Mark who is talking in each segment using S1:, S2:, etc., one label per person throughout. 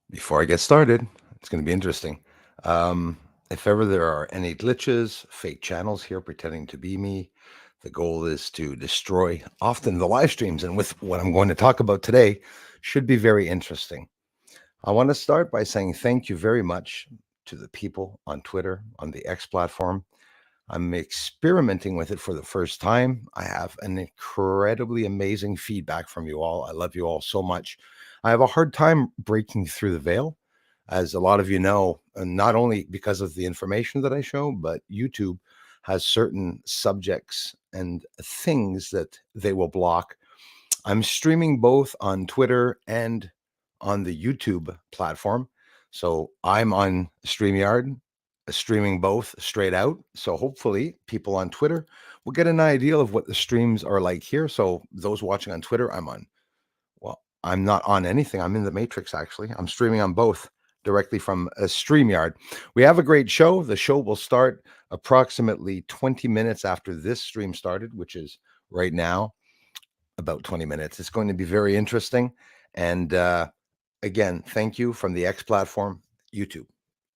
S1: Before I get started, it's going to be interesting. Um, if ever there are any glitches, fake channels here pretending to be me, the goal is to destroy often the live streams. And with what I'm going to talk about today, should be very interesting. I want to start by saying thank you very much to the people on Twitter, on the X platform. I'm experimenting with it for the first time. I have an incredibly amazing feedback from you all. I love you all so much. I have a hard time breaking through the veil, as a lot of you know, and not only because of the information that I show, but YouTube has certain subjects and things that they will block. I'm streaming both on Twitter and on the YouTube platform. So I'm on StreamYard, streaming both straight out. So hopefully, people on Twitter will get an idea of what the streams are like here. So those watching on Twitter, I'm not on anything. I'm in the Matrix, actually. I'm streaming on both directly from a StreamYard. We have a great show. The show will start approximately 20 minutes after this stream started, which is right now about 20 minutes. It's going to be very interesting. And again, thank you from the X platform, YouTube.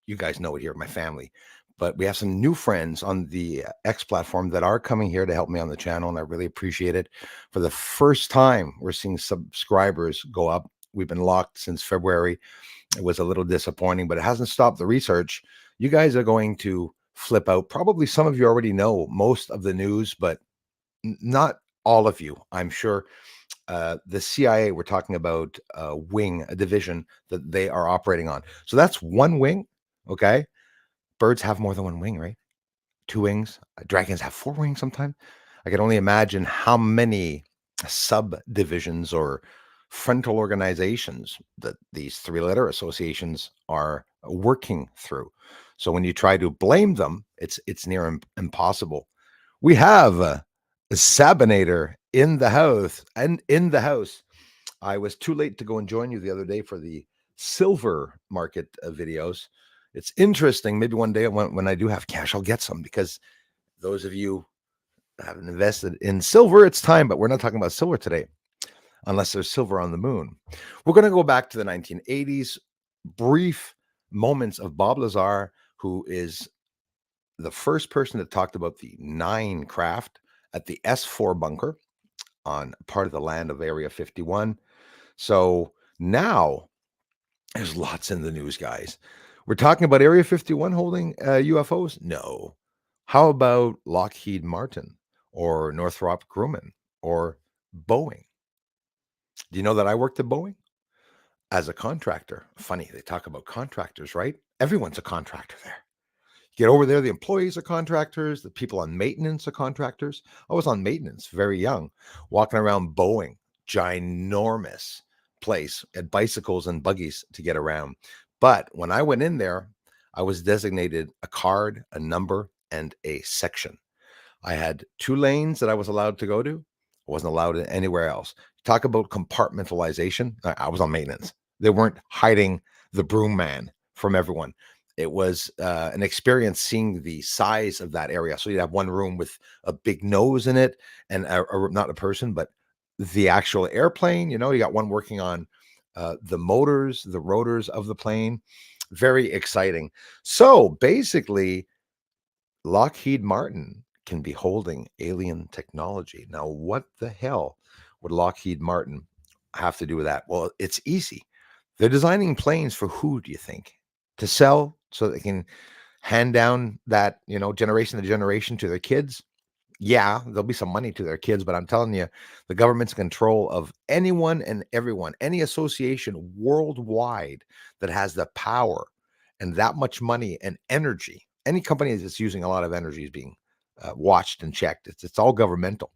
S1: You guys know it here, my family. But we have some new friends on the X platform that are coming here to help me on the channel, and I really appreciate it. For the first time, we're seeing subscribers go up. We've been locked since February. It was a little disappointing, but it hasn't stopped the research. You guys are going to flip out. Probably some of you already know most of the news, but not all of you, I'm sure. The CIA, we're talking about a wing, a division that they are operating on. So that's one wing. Okay. Birds have more than one wing, right? Two wings. Dragons have four wings sometimes. I can only imagine how many subdivisions or frontal organizations that these three-letter associations are working through. So when you try to blame them, it's near impossible. We have a Sabinator in the house, and in the house. I was too late to go and join you the other day for the silver market videos. It's interesting. Maybe one day when I do have cash, I'll get some, because those of you that haven't invested in silver, it's time. But we're not talking about silver today, unless there's silver on the moon. We're going to go back to the 1980s, brief moments of Bob Lazar, who is the first person that talked about the 9 craft at the S4 bunker on part of the land of Area 51. So now there's lots in the news, guys. We're talking about Area 51 holding UFOs? No. How about Lockheed Martin or Northrop Grumman or Boeing? Do you know that I worked at Boeing as a contractor? Funny, they talk about contractors, right? Everyone's a contractor there. Get over there, the employees are contractors, the people on maintenance are contractors. I was on maintenance very young, walking around Boeing, ginormous place, at bicycles and buggies to get around. But when I went in there, I was designated a card, a number, and a section. I had 2 lanes that I was allowed to go to. I wasn't allowed anywhere else. Talk about compartmentalization. I was on maintenance. They weren't hiding the broom man from everyone. It was an experience seeing the size of that area. So you'd have one room with a big nose in it, and not a person, but the actual airplane. You got one working on the motors, the rotors of the plane. Very exciting. So basically, Lockheed Martin can be holding alien technology. Now, what the hell would Lockheed Martin have to do with that? Well, it's easy. They're designing planes for who, do you think? To sell so they can hand down that, generation to generation to their kids? Yeah, there'll be some money to their kids, but I'm telling you, the government's control of anyone and everyone, any association worldwide that has the power and that much money and energy. Any company that's using a lot of energy is being watched and checked. It's all governmental.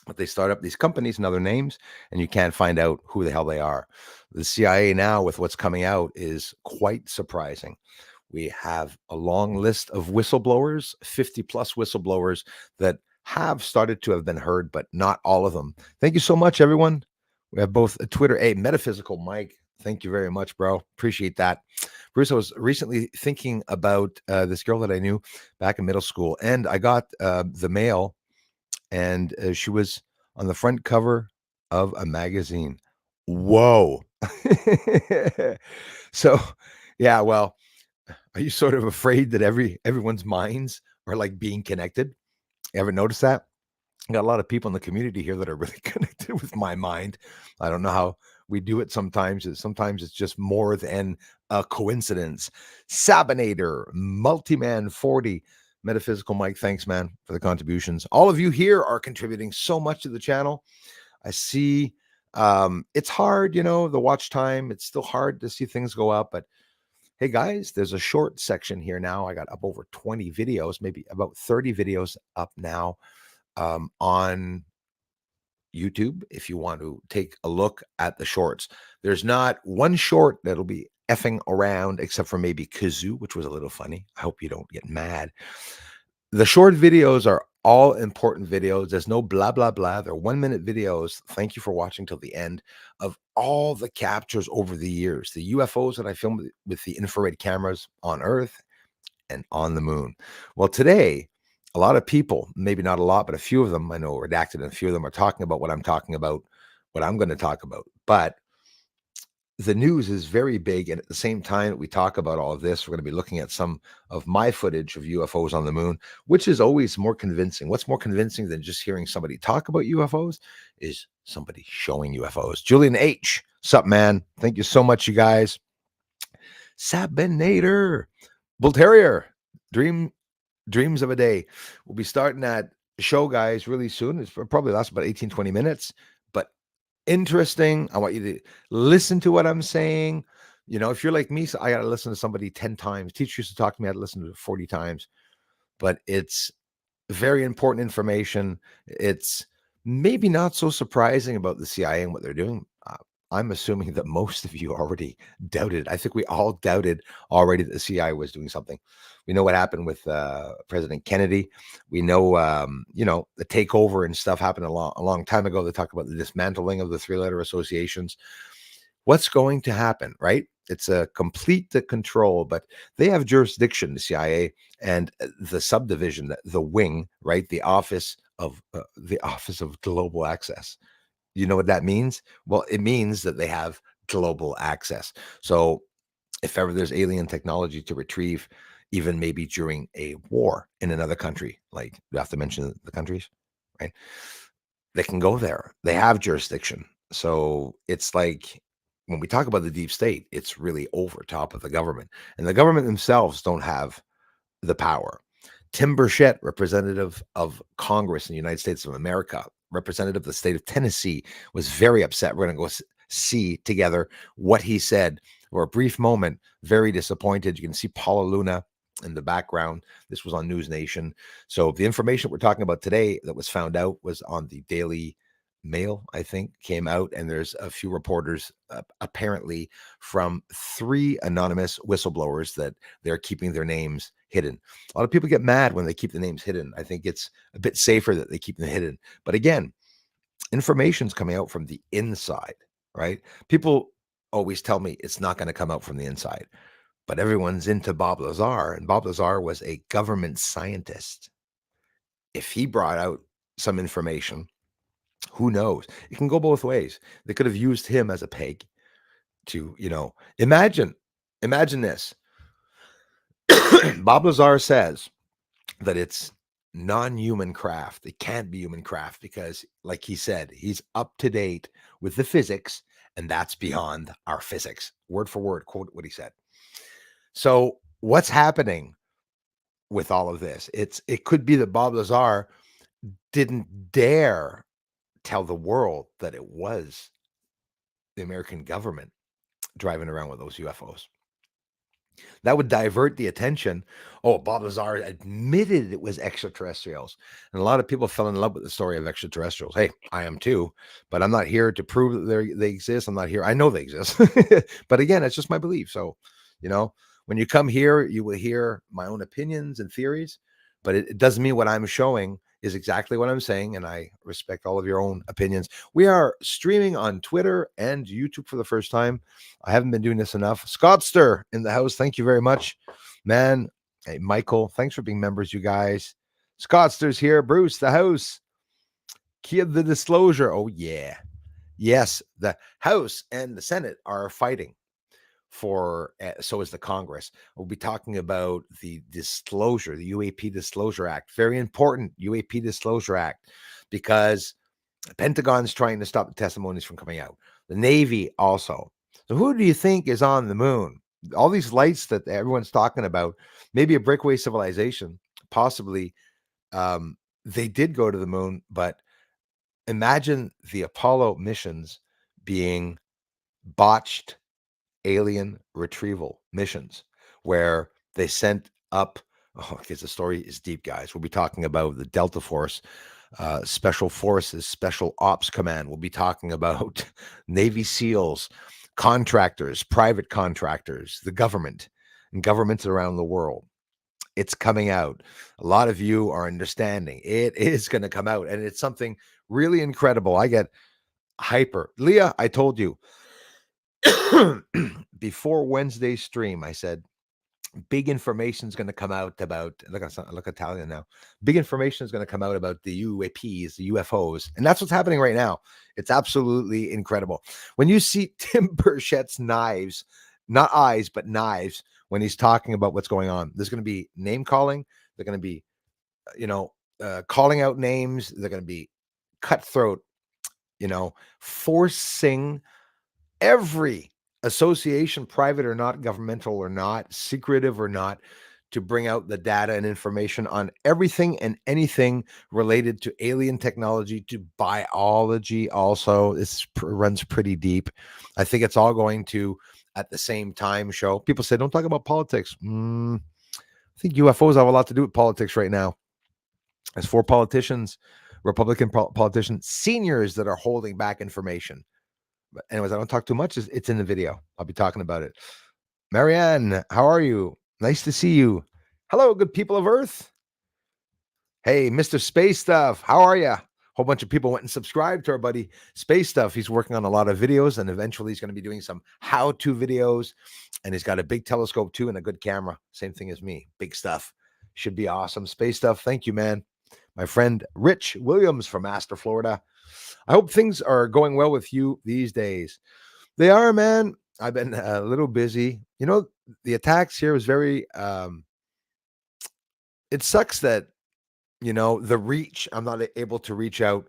S1: But they start up these companies and other names, and you can't find out who the hell they are. The CIA now, with what's coming out, is quite surprising. We have a long list of whistleblowers, 50 plus whistleblowers that have started to have been heard, but not all of them. Thank you so much, everyone. We have both a Twitter, Metaphysical Mike. Thank you very much, bro. Appreciate that. Bruce, I was recently thinking about this girl that I knew back in middle school, and I got the mail, and she was on the front cover of a magazine. Whoa. So, yeah, well, are you sort of afraid that everyone's minds are like being connected? You ever notice that? I got a lot of people in the community here that are really connected with my mind. I don't know how we do it sometimes. Sometimes it's just more than a coincidence. Sabinator, Multiman 40, Metaphysical Mike, thanks, man, for the contributions. All of you here are contributing so much to the channel. I see it's hard, the watch time. It's still hard to see things go up, but hey guys, there's a short section here now. I got up over 20 videos, maybe about 30 videos up now on YouTube if you want to take a look at the shorts. There's not one short that'll be effing around except for maybe Kazoo, which was a little funny. I hope you don't get mad. The short videos are all important videos. There's no blah, blah, blah. They're 1-minute videos. Thank you for watching till the end of all the captures over the years. The UFOs that I filmed with the infrared cameras on Earth and on the moon. Well, today, a lot of people, maybe not a lot, but a few of them, I know redacted, and a few of them are talking about what I'm talking about, what I'm going to talk about. But the news is very big. And at the same time that we talk about all of this, we're going to be looking at some of my footage of UFOs on the moon, which is always more convincing. What's more convincing than just hearing somebody talk about UFOs is somebody showing UFOs. Julian H. Sup, man? Thank you so much, you guys. Sabinator, Bull Terrier, Dreams of a Day. We'll be starting that show, guys, really soon. It's probably lasts about 18, 20 minutes, but interesting. I want you to listen to what I'm saying. If you're like me, so I got to listen to somebody 10 times. Teacher used to talk to me, I had to listen to it 40 times, but it's very important information. It's maybe not so surprising about the CIA and what they're doing. I'm assuming that most of you already doubted. I think we all doubted already that the CIA was doing something. We know what happened with President Kennedy. We know, the takeover and stuff happened a long time ago. They talk about the dismantling of the three-letter associations. What's going to happen, right? It's a complete control, but they have jurisdiction, the CIA, and the subdivision, the wing, right? The Office of Global Access. You know what that means? Well, it means that they have global access. So if ever there's alien technology to retrieve, even maybe during a war in another country, like you have to mention the countries, right? They can go there. They have jurisdiction. So it's like when we talk about the deep state, it's really over top of the government. And the government themselves don't have the power. Tim Burchet, representative of Congress in the United States of America, representative of the state of Tennessee, was very upset. We're going to go see together what he said for a brief moment. Very disappointed. You can see Paula Luna in the background. This was on News Nation. So the information we're talking about today that was found out was on the Daily Mail, I think, came out, and there's a few reporters apparently from 3 anonymous whistleblowers that they're keeping their names hidden. A lot of people get mad when they keep the names hidden. I think it's a bit safer that they keep them hidden. But again, information's coming out from the inside, right? People always tell me it's not going to come out from the inside, but everyone's into Bob Lazar, and Bob Lazar was a government scientist. If he brought out some information, who knows? It can go both ways. They could have used him as a peg to, imagine this. Bob Lazar says that it's non-human craft. It can't be human craft because, like he said, he's up to date with the physics, and that's beyond our physics. Word for word, quote what he said. So what's happening with all of this? It could be that Bob Lazar didn't dare tell the world that it was the American government driving around with those UFOs. That would divert the attention. Oh, Bob Lazar admitted it was extraterrestrials. And a lot of people fell in love with the story of extraterrestrials. Hey, I am too, but I'm not here to prove that they exist. I'm not here. I know they exist. But again, it's just my belief. So, when you come here, you will hear my own opinions and theories, but it doesn't mean what I'm showing is exactly what I'm saying. And I respect all of your own opinions. We are streaming on Twitter and YouTube for the first time. I haven't been doing this enough. Scottster in the house. Thank you very much, man. Hey, Michael, thanks for being members, you guys. Scottster's here. Bruce, the house. Key of the disclosure. Oh, yeah. Yes, the House and the Senate are fighting for, so is the Congress. We'll be talking about the disclosure, the UAP Disclosure Act. Very important, UAP Disclosure Act, because the Pentagon's trying to stop the testimonies from coming out. The Navy also. So who do you think is on the moon? All these lights that everyone's talking about, maybe a breakaway civilization, possibly. They did go to the moon, but imagine the Apollo missions being botched alien retrieval missions where they sent up, oh, because the story is deep, guys. We'll be talking about the Delta Force, Special Forces, Special Ops Command. We'll be talking about Navy SEALs, contractors, private contractors, the government, and governments around the world. It's coming out. A lot of you are understanding. It is going to come out, and it's something really incredible. I get hyper. Leah, I told you before Wednesday's stream, I said, big information is going to come out about, look Italian now. Big information is going to come out about the UAPs, the UFOs. And that's what's happening right now. It's absolutely incredible. When you see Tim Burchet's knives, not eyes, but knives, when he's talking about what's going on, there's going to be name calling. They're going to be, calling out names. They're going to be cutthroat, forcing every association, private or not, governmental or not, secretive or not, to bring out the data and information on everything and anything related to alien technology, to biology. Also, this runs pretty deep. I think it's all going to, at the same time, show. People say, don't talk about politics. I think UFOs have a lot to do with politics right now. There's 4 politicians, Republican politicians, seniors, that are holding back information. But anyways, I don't talk too much. It's in the video. I'll be talking about it. Marianne, how are you? Nice to see you. Hello, good people of Earth. Hey, Mr. Space Stuff, how are you? Whole bunch of people went and subscribed to our buddy Space Stuff. He's working on a lot of videos, and eventually he's going to be doing some how-to videos. And he's got a big telescope too and a good camera. Same thing as me. Big stuff. Should be awesome. Space Stuff, thank you, man. My friend Rich Williams from Astor, Florida. I hope things are going well with you these days. They are, man. I've been a little busy. The attacks here was very, it sucks that, the reach, I'm not able to reach out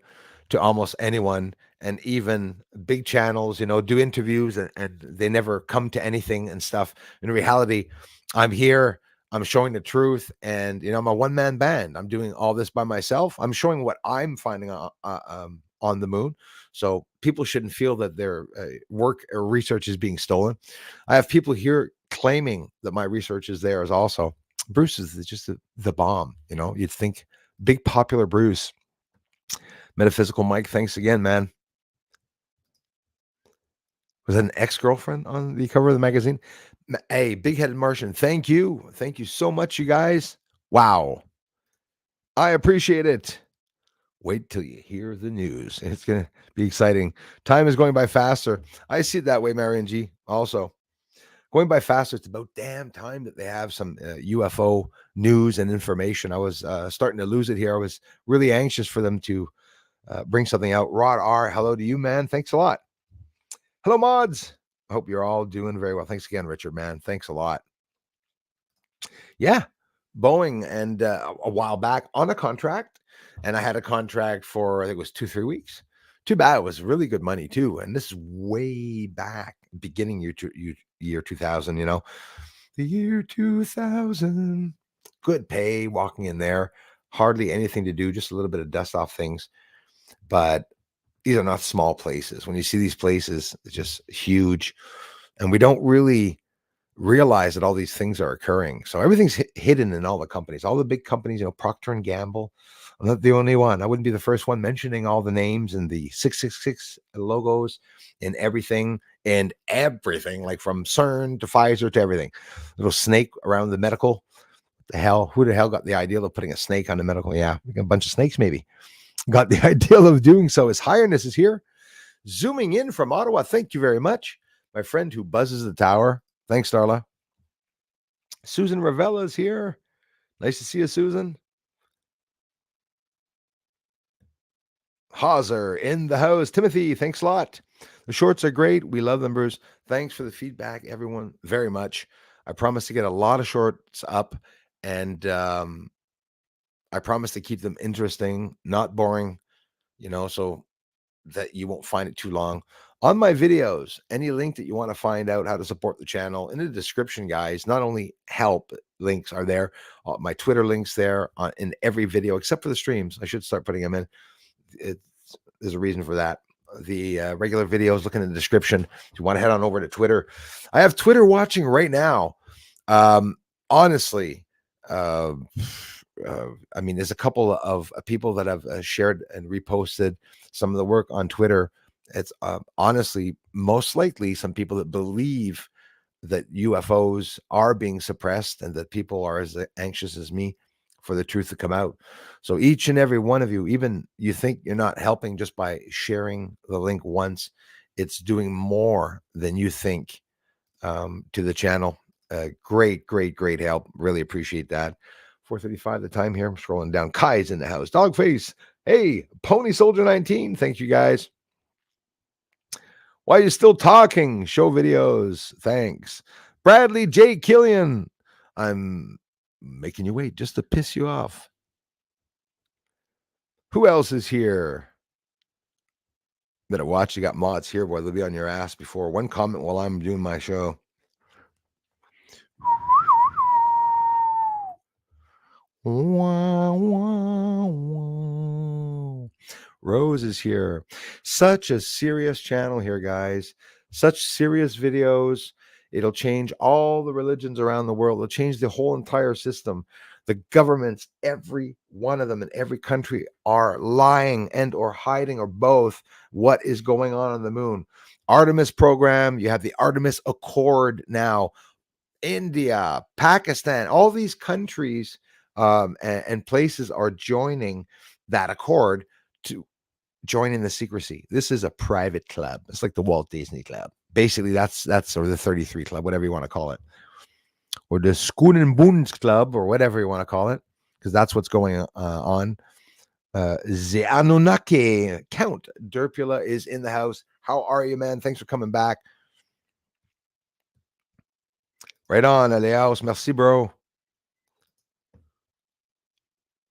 S1: to almost anyone, and even big channels, do interviews, and they never come to anything and stuff. In reality, I'm here. I'm showing the truth, and I'm a one-man band. I'm doing all this by myself. I'm showing what I'm finding on the moon. So people shouldn't feel that their work or research is being stolen. I have people here claiming that my research is theirs also. Bruce is just the bomb. You'd think big popular Bruce. Metaphysical Mike, thanks again, man. Was that an ex-girlfriend on the cover of the magazine? Hey, big-headed Martian, thank you. Thank you so much, you guys. Wow. I appreciate it. Wait till you hear the news. It's going to be exciting. Time is going by faster. I see it that way, Marion G. Also, going by faster. It's about damn time that they have some UFO news and information. I was starting to lose it here. I was really anxious for them to bring something out. Rod R., hello to you, man. Thanks a lot. Hello, mods. I hope you're all doing very well. Thanks again, Richard, man. Thanks a lot. Yeah, Boeing, and a while back on a contract, and I had a contract for, I think it was 2-3 weeks. Too bad. It was really good money too, and this is way back, beginning year 2000. The year 2000. Good pay, walking in there, hardly anything to do, just a little bit of dust off things. But these are not small places. When you see these places, it's just huge, and we don't really realize that all these things are occurring. So everything's hidden in all the companies, all the big companies, Procter and Gamble. I'm not the only one. I wouldn't be the first one mentioning all the names and the 666 logos and everything, like from CERN to Pfizer to everything. Little snake around the medical. Who the hell got the idea of putting a snake on the medical? Yeah, a bunch of snakes maybe got the idea of doing so. His Highness is here, zooming in from Ottawa. Thank you very much, my friend who buzzes the tower. Thanks, Darla. Susan Ravella is here. Nice to see you, Susan. Hauser in the house. Timothy, thanks a lot. The shorts are great. We love them, Bruce. Thanks for the feedback, everyone, very much. I promise to get a lot of shorts up, and I promise to keep them interesting, not boring, so that you won't find it too long. On my videos, any link that you want to find out how to support the channel, in the description, guys, not only help links are there, my Twitter links there in every video, except for the streams. I should start putting them in. There's a reason for that. The regular videos, look in the description. If you want to head on over to Twitter, I have Twitter watching right now. Honestly, I mean, there's a couple of people that have shared and reposted some of the work on Twitter. It's honestly most likely some people that believe that UFOs are being suppressed and that people are as anxious as me for the truth to come out. So each and every one of you, even you think you're not helping just by sharing the link once, it's doing more than you think to the channel. Great help. Really appreciate that. 4:35 the time here. I'm scrolling down. Kai's in the house. Dogface. Hey, Pony Soldier 19. Thank you guys. Why are you still talking? Show videos. Thanks. Bradley J. Killian. I'm making you wait just to piss you off. Who else is here? Better watch. You got mods here, boy. They'll be on your ass before one comment while I'm doing my show. Wow, wow, wow. Rose is here. Such a serious channel here, guys. Such serious videos. It'll change all the religions around the world. It'll change the whole entire system. The governments, every one of them in every country, are lying and or hiding or both what is going on the moon. Artemis program. You have the Artemis Accord now. India, Pakistan, all these countries and places are joining that accord to join in the secrecy. This is a private club. It's like the Walt Disney Club. Basically, that's or the 33 Club, whatever you want to call it, or the Schoenen Boons Club, or whatever you want to call it, because that's what's going on. The Anunnaki Count Derpula is in the house. How are you, man? Thanks for coming back. Right on, Aleaus. Merci, bro.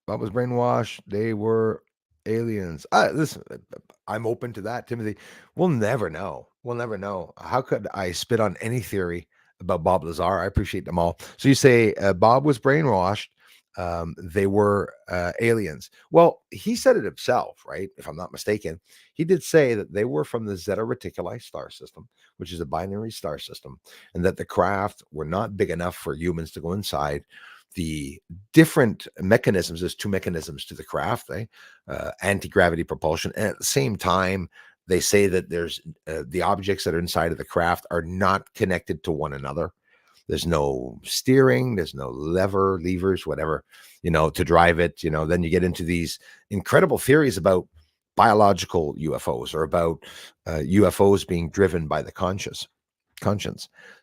S1: Bob was brainwashed. They were aliens. Listen, I'm open to that, Timothy. We'll never know. We'll never know. How could I spit on any theory about Bob Lazar? I appreciate them all. So you say Bob was brainwashed. They were aliens. Well, he said it himself, right? If I'm not mistaken, he did say that they were from the Zeta Reticuli star system, which is a binary star system, and that the craft were not big enough for humans to go inside. The different mechanisms, there's two mechanisms to the craft, anti-gravity propulsion, and at the same time they say that there's the objects that are inside of the craft are not connected to one another. There's no steering, there's no levers, whatever, to drive it. Then you get into these incredible theories about biological UFOs, or about UFOs being driven by the conscience.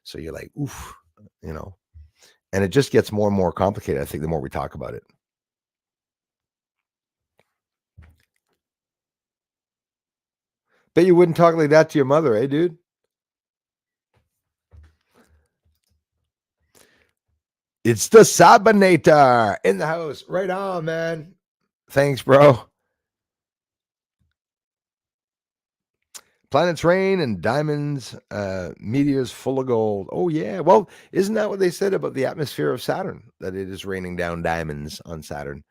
S1: So you're like, oof, and it just gets more and more complicated, I think, the more we talk about it. Bet you wouldn't talk like that to your mother, eh, dude? It's the Sabinator in the house. Right on, man. Thanks, bro. Planets rain and diamonds, meteors full of gold. Oh, yeah. Well, isn't that what they said about the atmosphere of Saturn? That it is raining down diamonds on Saturn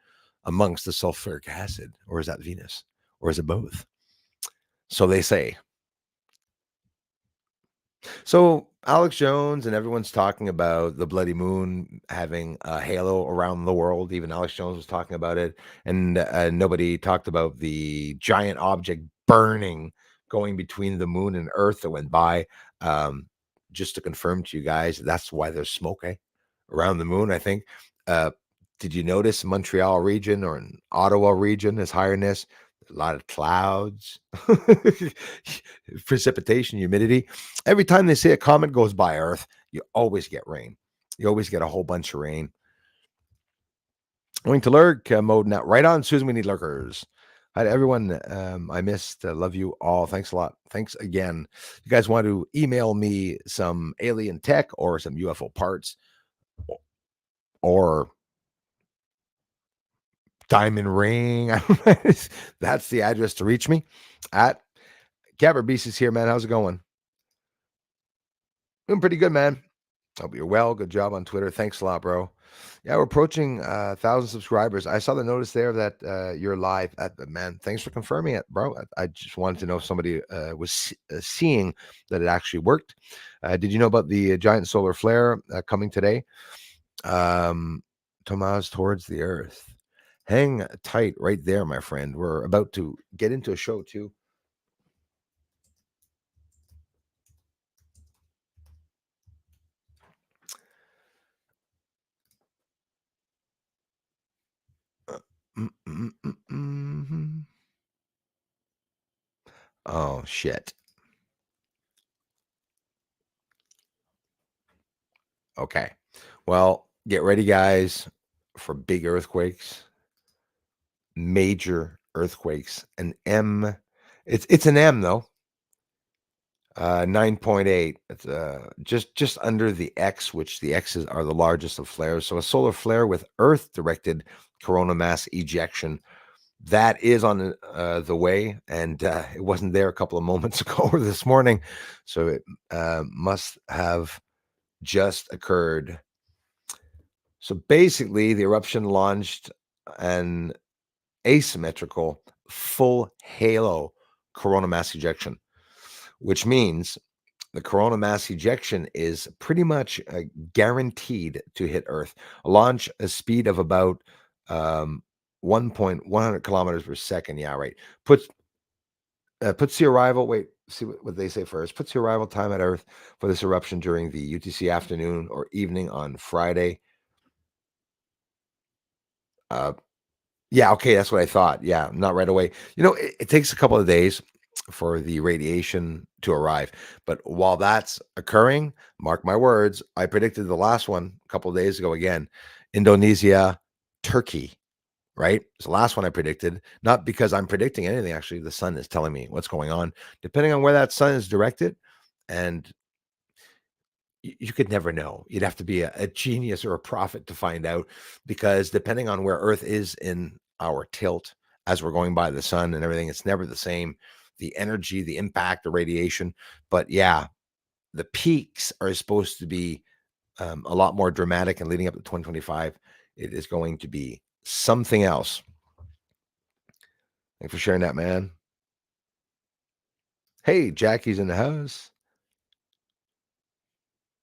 S1: amongst the sulfuric acid. Or is that Venus? Or is it both? So they say. So Alex Jones and everyone's talking about the bloody moon having a halo around the world. Even Alex Jones was talking about it, and nobody talked about the giant object burning, going between the moon and Earth that went by. Just to confirm to you guys, that's why there's smoke around the moon, I think. Did you notice Montreal region or in Ottawa region, His Highness? A lot of clouds, precipitation, humidity. Every time they say a comet goes by Earth, you always get rain. You always get a whole bunch of rain. Going to lurk mode now. Right on, Susan. We need lurkers. Hi to everyone. I missed. Love you all. Thanks a lot. Thanks again. You guys want to email me some alien tech or some UFO parts or diamond ring? That's the address to reach me at. Gabber Beast is here, man. How's it going? Doing pretty good, man. Hope you're well. Good job on Twitter. Thanks a lot, bro. Yeah, we're approaching 1,000 subscribers. I saw the notice there that you're live. Man, thanks for confirming it, bro. I just wanted to know if somebody was seeing that it actually worked. Did you know about the giant solar flare coming today? Tomas towards the Earth. Hang tight right there, my friend. We're about to get into a show too. Oh, shit. Okay. Well, get ready, guys, for big earthquakes, major earthquakes. An M. It's an M though. 9.8. It's just under the X, which the X's are the largest of flares. So a solar flare with Earth-directed coronal mass ejection. That is on the way, and it wasn't there a couple of moments ago or this morning. So it must have just occurred. So basically, the eruption launched an asymmetrical full halo coronal mass ejection, which means the coronal mass ejection is pretty much guaranteed to hit Earth. Launch a speed of about 1.100 kilometers per second. Yeah, right. Puts the arrival. Wait, see what they say first. Puts the arrival time at Earth for this eruption during the UTC afternoon or evening on Friday. Yeah, okay, that's what I thought. Yeah, not right away. It takes a couple of days for the radiation to arrive. But while that's occurring, mark my words, I predicted the last one a couple of days ago again. Indonesia, Turkey, right? It's the last one I predicted, not because I'm predicting anything. Actually, the sun is telling me what's going on. Depending on where that sun is directed, and you could never know. You'd have to be a genius or a prophet to find out, because depending on where Earth is in our tilt as we're going by the sun and everything, it's never the same. The energy, the impact, the radiation. But yeah, the peaks are supposed to be a lot more dramatic, and leading up to 2025, it is going to be something else. Thanks for sharing that, man. Hey, Jackie's in the house.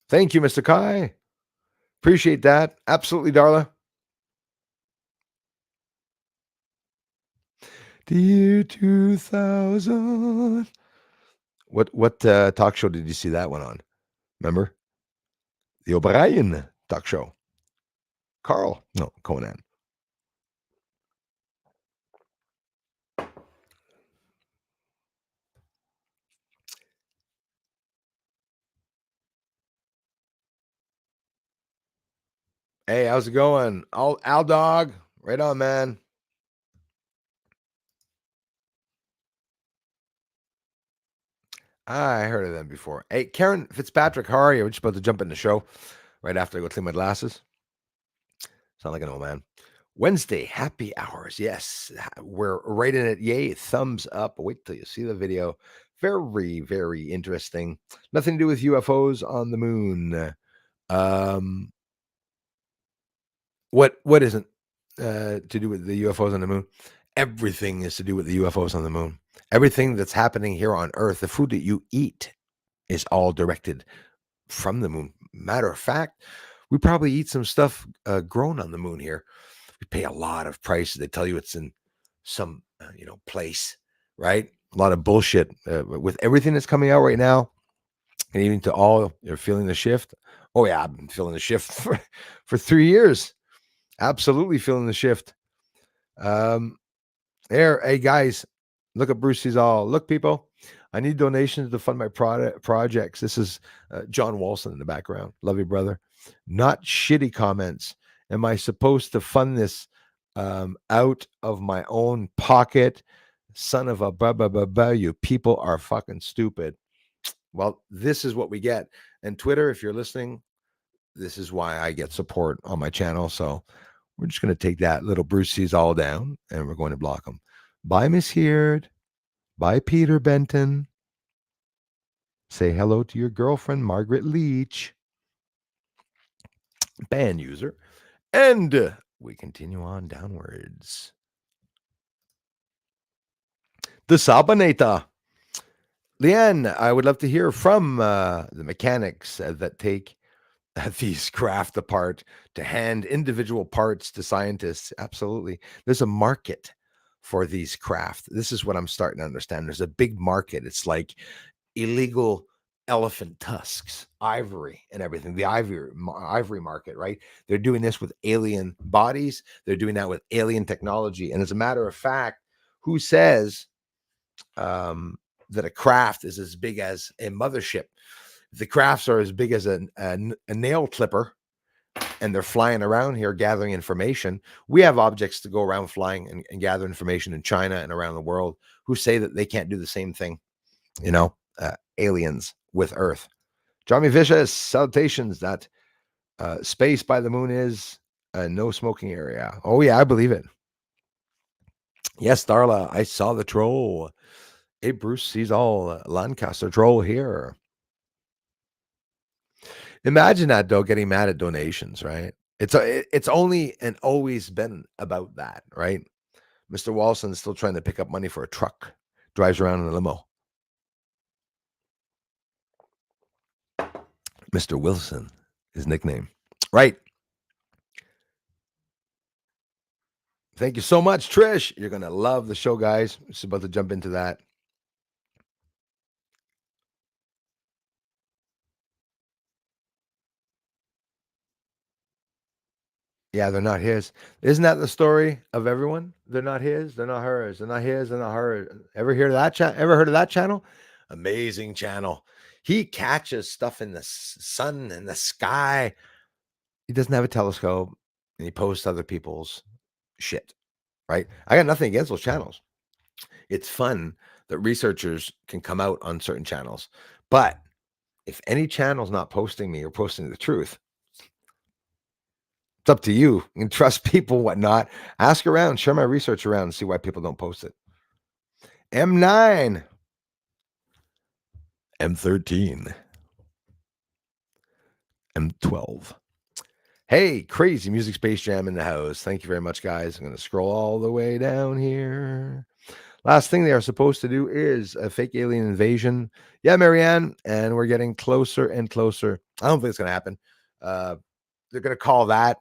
S1: Thank you, Mr. Kai. Appreciate that. Absolutely, Darla. Dear 2000. What talk show did you see that one on? Remember? The O'Brien talk show. Carl. No, Conan. Hey, how's it going? Al Dog. Right on, man. I heard of them before. Hey, Karen Fitzpatrick, how are you? We're just about to jump in the show right after I go clean my glasses. Sound like an old man. Wednesday, happy hours. Yes, we're right in it. Yay, thumbs up. Wait till you see the video. Very, very interesting. Nothing to do with UFOs on the moon. What isn't to do with the UFOs on the moon? Everything is to do with the UFOs on the moon. Everything that's happening here on Earth, the food that you eat is all directed from the moon. Matter of fact, we probably eat some stuff grown on the moon here. We pay a lot of prices. They tell you it's in some place, right? A lot of bullshit with everything that's coming out right now, and even to all you're feeling the shift. Oh yeah, I've been feeling the shift for 3 years. Absolutely feeling the shift. Hey guys, look at Brucey's all. Look, people, I need donations to fund my projects. This is John Walson in the background. Love you, brother. Not shitty comments. Am I supposed to fund this out of my own pocket? son of a blah, blah, blah, blah. You people are fucking stupid. Well, this is what we get. And Twitter, if you're listening, this is why I get support on my channel. So we're just going to take that little Brucey's all down and we're going to block them. Bye, Miss Heard. Bye, Peter Benton. Say hello to your girlfriend, Margaret Leach. Ban user. And we continue on downwards. The Saboneta. Leanne, I would love to hear from the mechanics that take these craft apart to hand individual parts to scientists. Absolutely. There's a market for these craft. This is what I'm starting to understand. There's a big market. It's like illegal elephant tusks, ivory and everything. The ivory market, right? They're doing this with alien bodies. They're doing that with alien technology. And as a matter of fact, who says that a craft is as big as a mothership? The crafts are as big as a nail clipper and they're flying around here gathering information. We have objects to go around flying and gather information in China and around the world. Who say that they can't do the same thing? Aliens with Earth. Johnny Vicious, salutations. That space by the moon is a no smoking area. Oh yeah, I believe it. Yes, Darla, I saw the troll. Hey, Bruce sees all Lancaster troll here. Imagine that though, getting mad at donations, right? It's only and always been about that, right? Mr. Walson's still trying to pick up money for a truck, drives around in a limo. Mr. Wilson, his nickname. Right. Thank you so much, Trish. You're going to love the show, guys. Just about to jump into that. Yeah, they're not his. Isn't that the story of everyone? They're not his. They're not hers. They're not his. They're not hers. Ever hear of that channel? Ever heard of that channel? Amazing channel. He catches stuff in the sun and the sky. He doesn't have a telescope, and he posts other people's shit. Right? I got nothing against those channels. It's fun that researchers can come out on certain channels, but if any channel's not posting me or posting the truth, it's up to you. You can trust people, whatnot. Ask around, share my research around, and see why people don't post it. M9, M13, M12. Hey, crazy music space jam in the house. Thank you very much, guys. I'm going to scroll all the way down here. Last thing they are supposed to do is a fake alien invasion. Yeah, Marianne, and we're getting closer and closer. I don't think it's going to happen. They're going to call that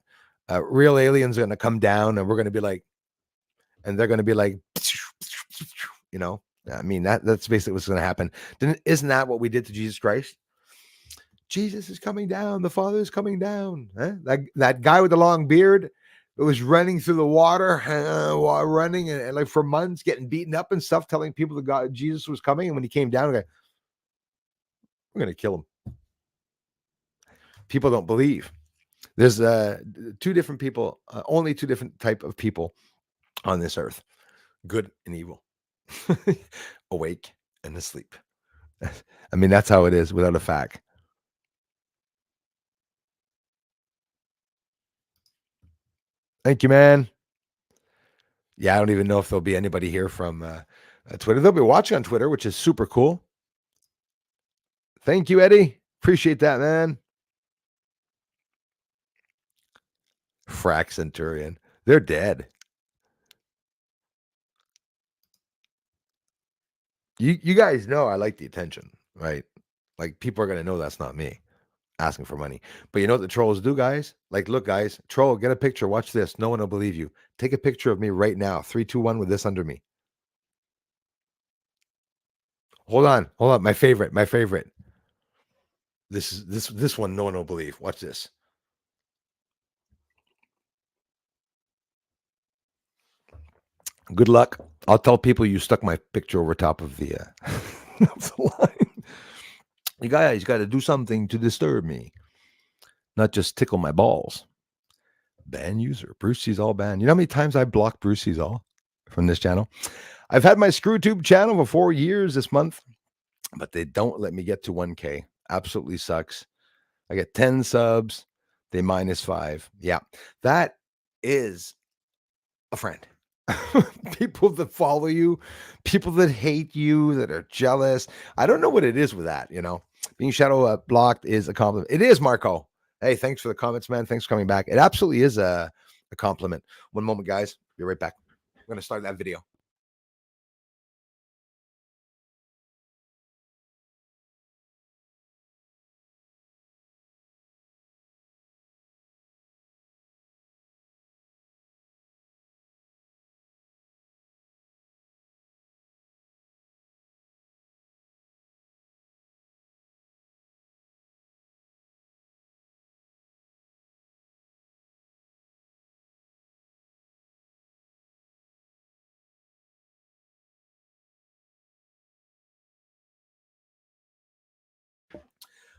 S1: real aliens are going to come down, and we're going to be like, and they're going to be like, I mean, that's basically what's going to happen. Isn't that what we did to Jesus Christ? Jesus is coming down. The Father is coming down. Huh? That guy with the long beard that was running through the water, running and like for months, getting beaten up and stuff, telling people that God Jesus was coming. And when he came down, we're going to kill him. People don't believe. There's two different people, only two different type of people on this earth: good and evil, awake and asleep. I mean, that's how it is without a fact. Thank you, man. Yeah, I don't even know if there'll be anybody here from Twitter. They'll be watching on Twitter, which is super cool. Thank you, Eddie. Appreciate that, man. Frack Centurion. They're dead. You guys know I like the attention, right? Like people are going to know that's not me asking for money. But you know what the trolls do, guys? Like, look, guys, troll, get a picture. Watch this. No one will believe you. Take a picture of me right now. 3, 2, 1 with this under me. Hold on. My favorite. This one no one will believe. Watch this. Good luck. I'll tell people you stuck my picture over top of the line. You guys got to do something to disturb me, not just tickle my balls. Ban user. Bruce Sees All ban. You know how many times I blocked Bruce Sees All from this channel? I've had my ScrewTube channel for 4 years this month, but they don't let me get to 1K. Absolutely sucks. I get 10 subs, they -5. Yeah, that is a friend. People that follow you, people that hate you, that are jealous. I don't know what it is with that, you know. Being shadow blocked is a compliment. It is, Marco. Hey, thanks for the comments, man. Thanks for coming back. It absolutely is a compliment. One moment, guys. Be right back. I'm going to start that video.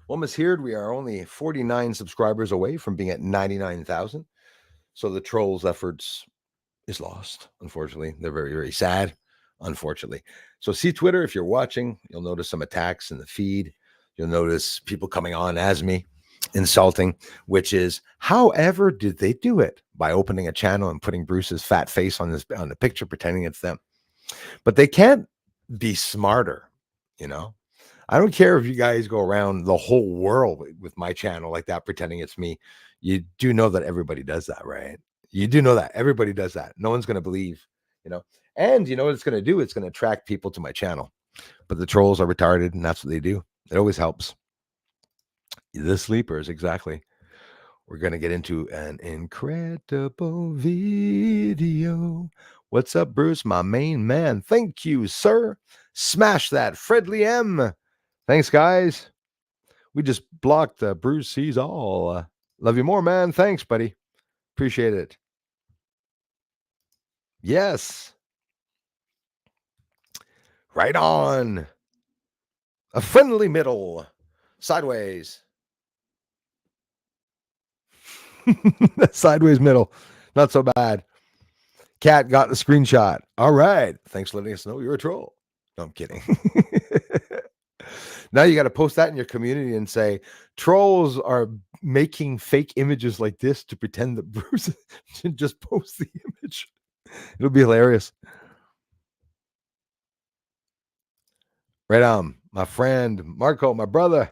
S1: Almost here. We are only 49 subscribers away from being at 99,000. So the trolls' efforts is lost. Unfortunately, they're very, very sad. Unfortunately, so see Twitter if you're watching. You'll notice some attacks in the feed. You'll notice people coming on as me, insulting. Which is, however, did they do it by opening a channel and putting Bruce's fat face on the picture, pretending it's them? But they can't be smarter, you know. I don't care if you guys go around the whole world with my channel like that, pretending it's me. You do know that everybody does that, right? You do know that everybody does that. No one's going to believe, you know. And you know what it's going to do? It's going to attract people to my channel. But the trolls are retarded, and that's what they do. It always helps. The sleepers, exactly. We're going to get into an incredible video. What's up, Bruce, my main man? Thank you, sir. Smash that. Fredly M. Thanks, guys. We just blocked Bruce sees all. Love you more, man. Thanks, buddy. Appreciate it. Yes. Right on. A friendly middle. Sideways. Sideways middle. Not so bad. Cat got the screenshot. All right. Thanks for letting us know you're a troll. No, I'm kidding. Now you got to post that in your community and say, trolls are making fake images like this to pretend that Bruce should just post the image. It'll be hilarious. Right on. My friend, Marco, my brother.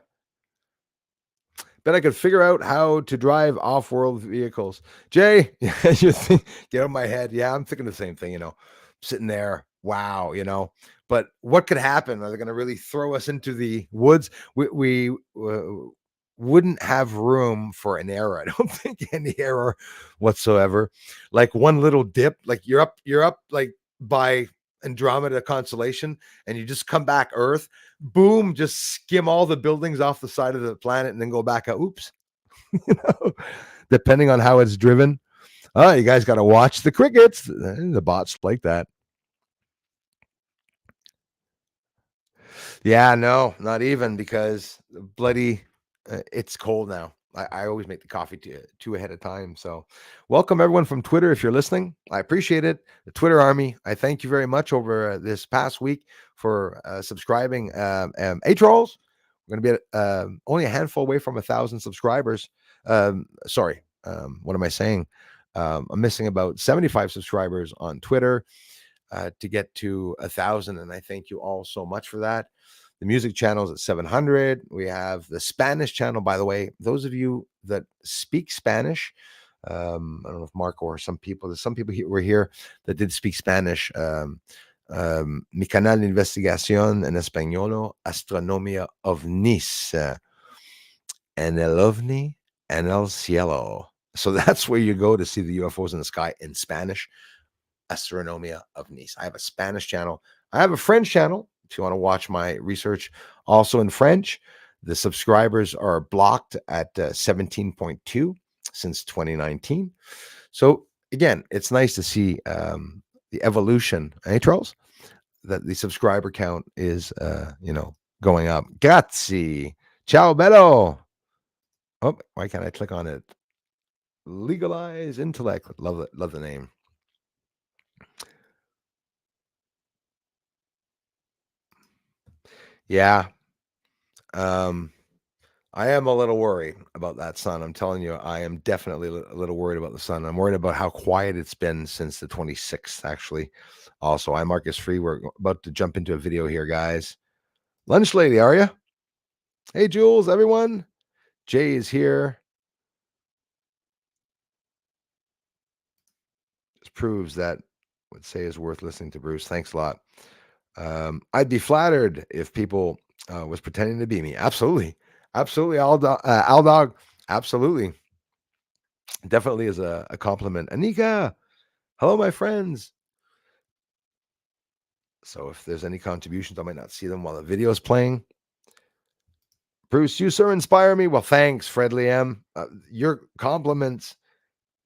S1: Bet I could figure out how to drive off-world vehicles. Jay, you think, get out of my head. Yeah, I'm thinking the same thing, you know, sitting there. Wow, you know. But what could happen? Are they going to really throw us into the woods? We wouldn't have room for an error. I don't think any error whatsoever. Like one little dip, like you're up like by Andromeda constellation, and you just come back Earth, boom, just skim all the buildings off the side of the planet and then go back out. Oops. You know, depending on how it's driven. Oh, you guys got to watch the crickets. The bots like that. Yeah, no, not even because bloody, it's cold now. I always make the coffee two ahead of time. So, welcome everyone from Twitter if you're listening. I appreciate it. The Twitter army, I thank you very much over this past week for subscribing. Hey, trolls, we're going to be only a handful away from 1,000 subscribers. Sorry, what am I saying? I'm missing about 75 subscribers on Twitter to get to 1,000, and I thank you all so much for that. The music channel is at 700. We have the Spanish channel, by the way. Those of you that speak Spanish, I don't know if Marco or there's some people were here that did speak Spanish. Mi canal de investigación en español, astronomía ovnis, en el ovni, en el cielo. So that's where you go to see the UFOs in the sky in Spanish. Astronomia ovnis. I have a Spanish channel. I have a French channel if you want to watch my research, also in French. The subscribers are blocked at 17.2 since 2019. So again, it's nice to see the evolution. Hey, Charles, that the subscriber count is, going up. Grazie. Ciao, bello. Oh, why can't I click on it? Legalize intellect. Love it. Love the name. Yeah. Um, I am a little worried about that sun. I'm telling you, I am definitely a little worried about the sun. I'm worried about how quiet it's been since the 26th, actually. Also, I Mark is free. We're about to jump into a video here, guys. Lunch lady, are you? Hey, Jules, everyone. Jay is here. This proves that what say is worth listening to Bruce. Thanks a lot. I'd be flattered if people was pretending to be me. Absolutely. Absolutely. Al Dog. Absolutely. Definitely is a compliment. Anika, hello, my friends. So if there's any contributions, I might not see them while the video is playing. Bruce, you sir inspire me. Well, thanks, Fred Liam. Your compliments,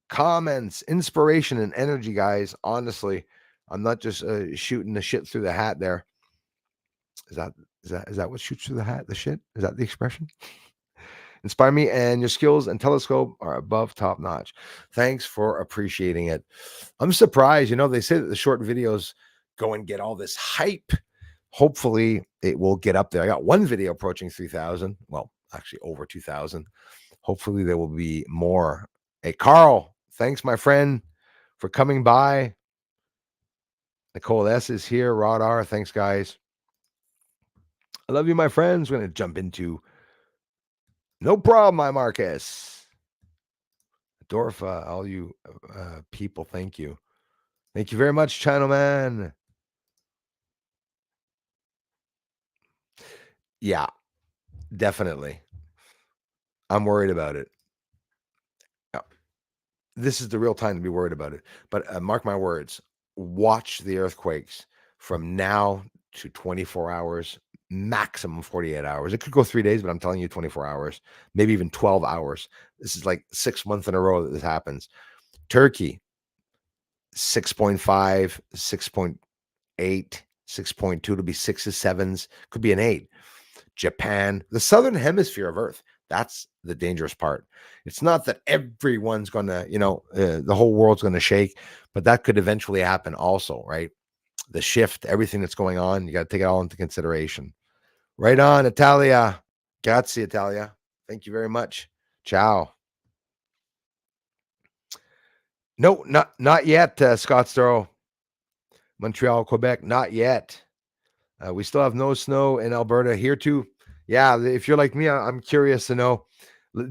S1: comments, inspiration, and energy, guys. Honestly, I'm not just shooting the shit through the hat there. Is that is that what shoots through the hat? The shit? Is that the expression? Inspire me, and your skills and telescope are above top notch. Thanks for appreciating it. I'm surprised. They say that the short videos go and get all this hype. Hopefully, it will get up there. I got one video approaching 3,000. Well, actually, over 2,000. Hopefully, there will be more. Hey, Carl, thanks, my friend, for coming by. Nicole S is here. Rod R, thanks, guys. I love you, my friends. We're going to jump into no problem, my Marcus. Dorfa, all you people, thank you. Thank you very much, Channel Man. Yeah, definitely. I'm worried about it. Yeah, this is the real time to be worried about it. But mark my words, watch the earthquakes from now to 24 hours, maximum 48 hours. It could go 3 days, but I'm telling you 24 hours, maybe even 12 hours. This is like 6 months in a row that this happens. Turkey, 6.5, 6.8, 6.2 to be sixes, sevens, could be an eight. Japan, the southern hemisphere of Earth. That's the dangerous part. It's not that everyone's going to, the whole world's going to shake, but that could eventually happen also, right? The shift, everything that's going on, you got to take it all into consideration. Right on, Italia. Grazie, Italia. Thank you very much. Ciao. No, not yet, Scottsboro, Montreal, Quebec, not yet. We still have no snow in Alberta here too. Yeah, if you're like me, I'm curious to know.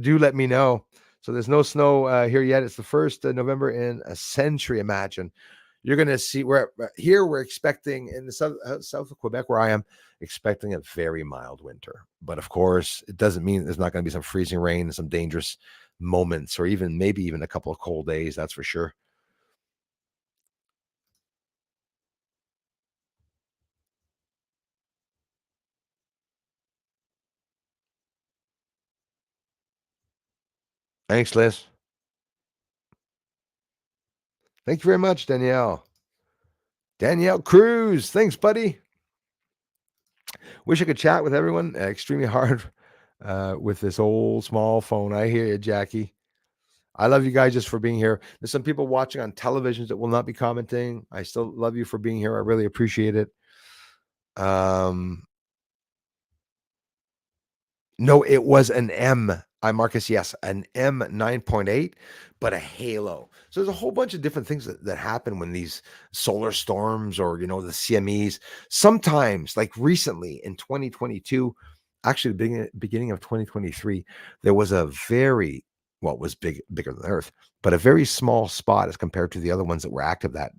S1: Do let me know. So there's no snow here yet. It's the first November in a century. Imagine you're going to see where here we're expecting in the south of Quebec, where I am, expecting a very mild winter. But of course, it doesn't mean there's not going to be some freezing rain, some dangerous moments, or even maybe even a couple of cold days. That's for sure. Thanks, Liz. Thank you very much, Danielle. Danielle Cruz. Thanks, buddy. Wish I could chat with everyone. Extremely hard with this old small phone. I hear you, Jackie. I love you guys just for being here. There's some people watching on televisions that will not be commenting. I still love you for being here. I really appreciate it. Um, No, it was an M. I Marcus, yes, an M 9.8, but a halo. So there's a whole bunch of different things that happen when these solar storms or the CMEs. Sometimes, like recently in 2022, actually the beginning of 2023, there was a very well, it was bigger than Earth, but a very small spot as compared to the other ones that were active that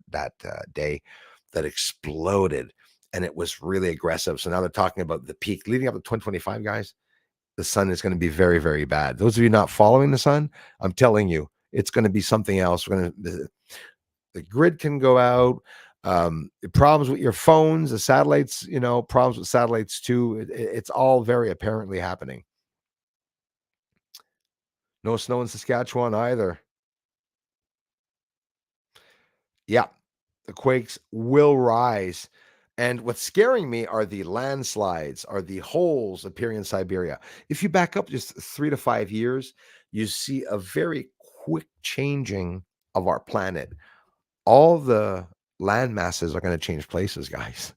S1: day that exploded, and it was really aggressive. So now they're talking about the peak leading up to 2025, guys. The sun is going to be very, very bad. Those of you not following the sun, I'm telling you, it's going to be something else. The grid can go out. Problems with your phones, the satellites, problems with satellites too. It's all very apparently happening. No snow in Saskatchewan either. Yeah, the quakes will rise. And what's scaring me are the landslides, are the holes appearing in Siberia. If you back up just 3 to 5 years, you see a very quick changing of our planet. All the land masses are going to change places, guys.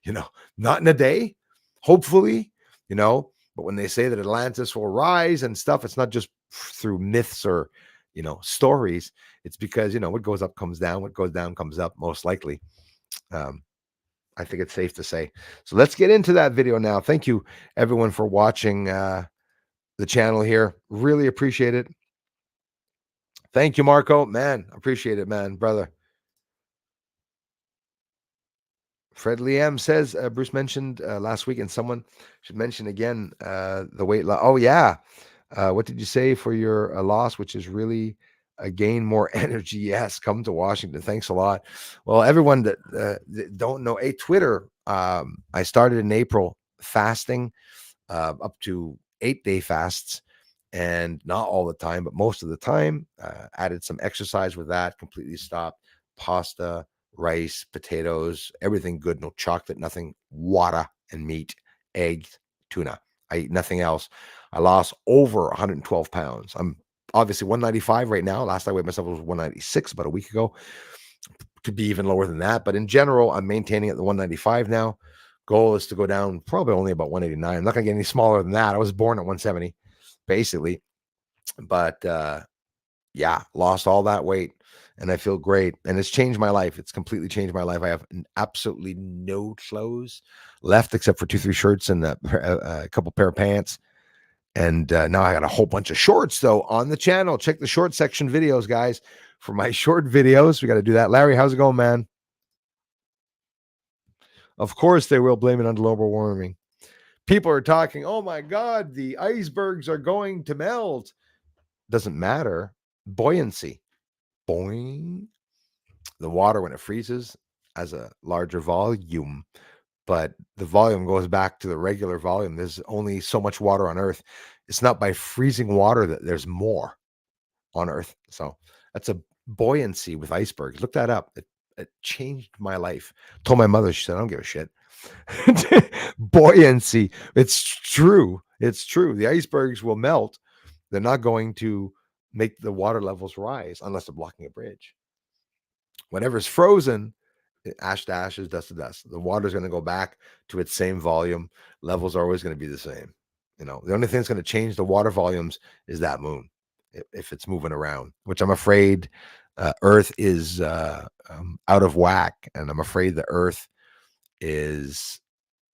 S1: you know, not in a day, hopefully, but when they say that Atlantis will rise and stuff, it's not just through myths or, stories. It's because, what goes up comes down, what goes down comes up, most likely. I think it's safe to say. So let's get into that video now. Thank you, everyone, for watching the channel here. Really appreciate it. Thank you, Marco. Man, appreciate it, man, brother. Fred Liam says, Bruce mentioned last week, and someone should mention again the weight loss. Oh, yeah. What did you say for your loss, which is really gain more energy? Yes, come to Washington. Thanks a lot. Well, everyone that don't know, Twitter, I started in April fasting up to 8-day fasts, and not all the time, but most of the time. Added some exercise with that, completely stopped pasta, rice, potatoes, everything good, no chocolate, nothing, water and meat, eggs, tuna. I eat nothing else. I lost over 112 pounds. I'm obviously 195 right now. Last I weighed myself was 196 about a week ago. Could be even lower than that. But in general, I'm maintaining at the 195 now. Goal is to go down probably only about 189. I'm not going to get any smaller than that. I was born at 170, basically. But yeah, lost all that weight and I feel great. And it's changed my life. It's completely changed my life. I have absolutely no clothes left except for 2-3 shirts and a couple pair of pants. And now I got a whole bunch of shorts, though, on the channel. Check the short section videos, guys, for my short videos. We got to do that. Larry, how's it going, man? Of course, they will blame it on global warming. People are talking, oh, my God, the icebergs are going to melt. Doesn't matter. Buoyancy. Boing. The water, when it freezes, has a larger volume, but the volume goes back to the regular volume. There's only so much water on Earth. It's not by freezing water that there's more on Earth. So that's a buoyancy with icebergs. Look that up. It changed my life. Told my mother, she said, I don't give a shit. Buoyancy. It's true. It's true. The icebergs will melt. They're not going to make the water levels rise unless they're blocking a bridge. Whenever's frozen, ash to ashes, dust to dust. The water's going to go back to its same volume. Levels are always going to be the same. The only thing that's going to change the water volumes is that moon, if it's moving around, which I'm afraid Earth is out of whack. And I'm afraid the Earth is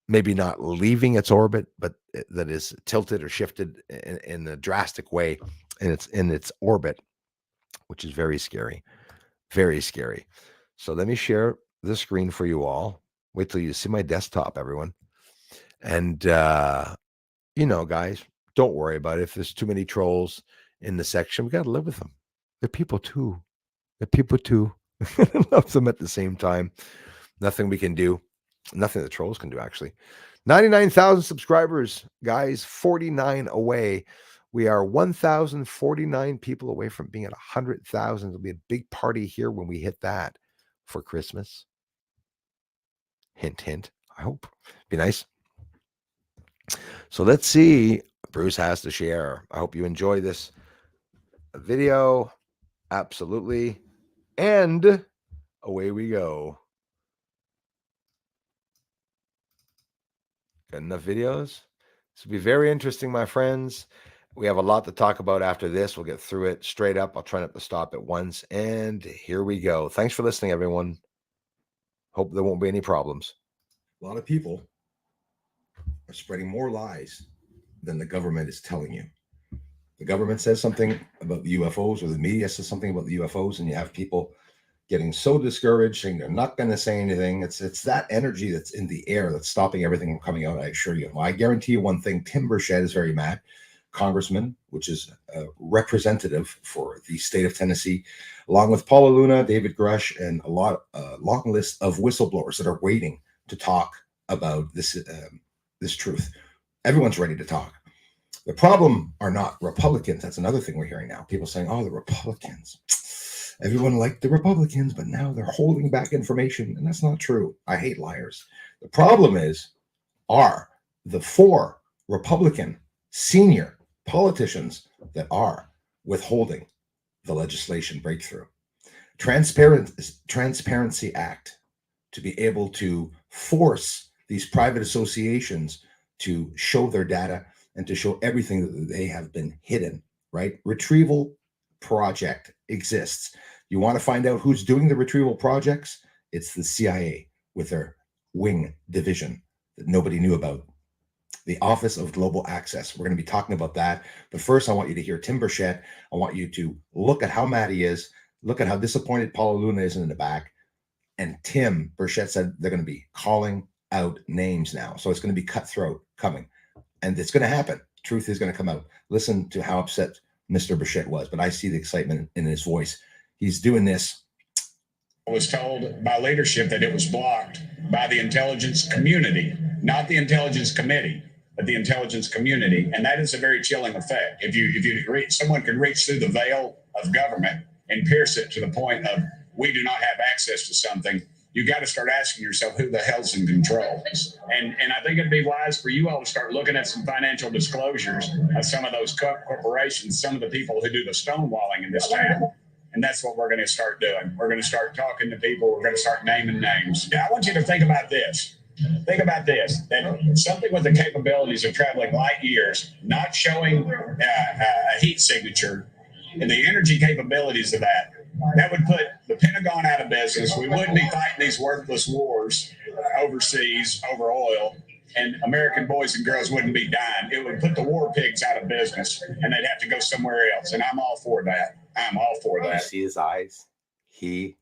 S1: maybe not leaving its orbit, but that is tilted or shifted in a drastic way in its orbit, which is very scary. Very scary. So let me share the screen for you all. Wait till you see my desktop, everyone. And, guys, don't worry about it. If there's too many trolls in the section, we got to live with them. They're people too. They're people too. Love them at the same time. Nothing we can do. Nothing the trolls can do, actually. 99,000 subscribers, guys. 49 away. We are 1,049 people away from being at 100,000. It'll be a big party here when we hit that for Christmas. Hint, hint. I hope. Be nice. So let's see. Bruce has to share. I hope you enjoy this video. Absolutely. And away we go. Got enough videos? This will be very interesting, my friends. We have a lot to talk about after this. We'll get through it straight up. I'll try not to stop at once. And here we go. Thanks for listening, everyone. Hope there won't be any problems. A lot of people are spreading more lies than the government is telling you. The government says something about the UFOs, or the media says something about the UFOs, and you have people getting so discouraged, saying they're not going to say anything. It's that energy that's in the air that's stopping everything from coming out, I assure you. Well, I guarantee you one thing, Tim Burchet is very mad. Congressman, which is a representative for the state of Tennessee, along with Paula Luna, David Grush, and a long list of whistleblowers that are waiting to talk about this truth. Everyone's ready to talk. The problem are not Republicans. That's another thing we're hearing now. People saying, oh, the Republicans. Everyone liked the Republicans, but now they're holding back information. And that's not true. I hate liars. The problem are the 4 Republican senior politicians that are withholding the legislation breakthrough. Transparency Act, to be able to force these private associations to show their data and to show everything that they have been hidden, right? Retrieval project exists. You want to find out who's doing the retrieval projects? It's the CIA with their wing division that nobody knew about. The Office of Global Access. We're going to be talking about that. But first, I want you to hear Tim Burchet. I want you to look at how mad he is. Look at how disappointed Paula Luna is in the back. And Tim Burchet said they're going to be calling out names now. So it's going to be cutthroat coming. And it's going to happen. Truth is going to come out. Listen to how upset Mr. Burchet was. But I see the excitement in his voice. He's doing this.
S2: I was told by leadership that it was blocked by the intelligence community, not the intelligence committee, but the intelligence community. And that is a very chilling effect. If someone can reach through the veil of government and pierce it to the point of we do not have access to something, you got to start asking yourself who the hell's in control. And I think it'd be wise for you all to start looking at some financial disclosures of some of those corporations, some of the people who do the stonewalling in this town. And that's what we're going to start doing. We're going to start talking to people. We're going to start naming names. I want you to think about this. Think about this, that something with the capabilities of traveling light years, not showing a heat signature, and the energy capabilities of that would put the Pentagon out of business. We wouldn't be fighting these worthless wars overseas over oil, and American boys and girls wouldn't be dying. It would put the war pigs out of business, and they'd have to go somewhere else. And I'm all for that. I'm all for that.
S1: You see his eyes? He,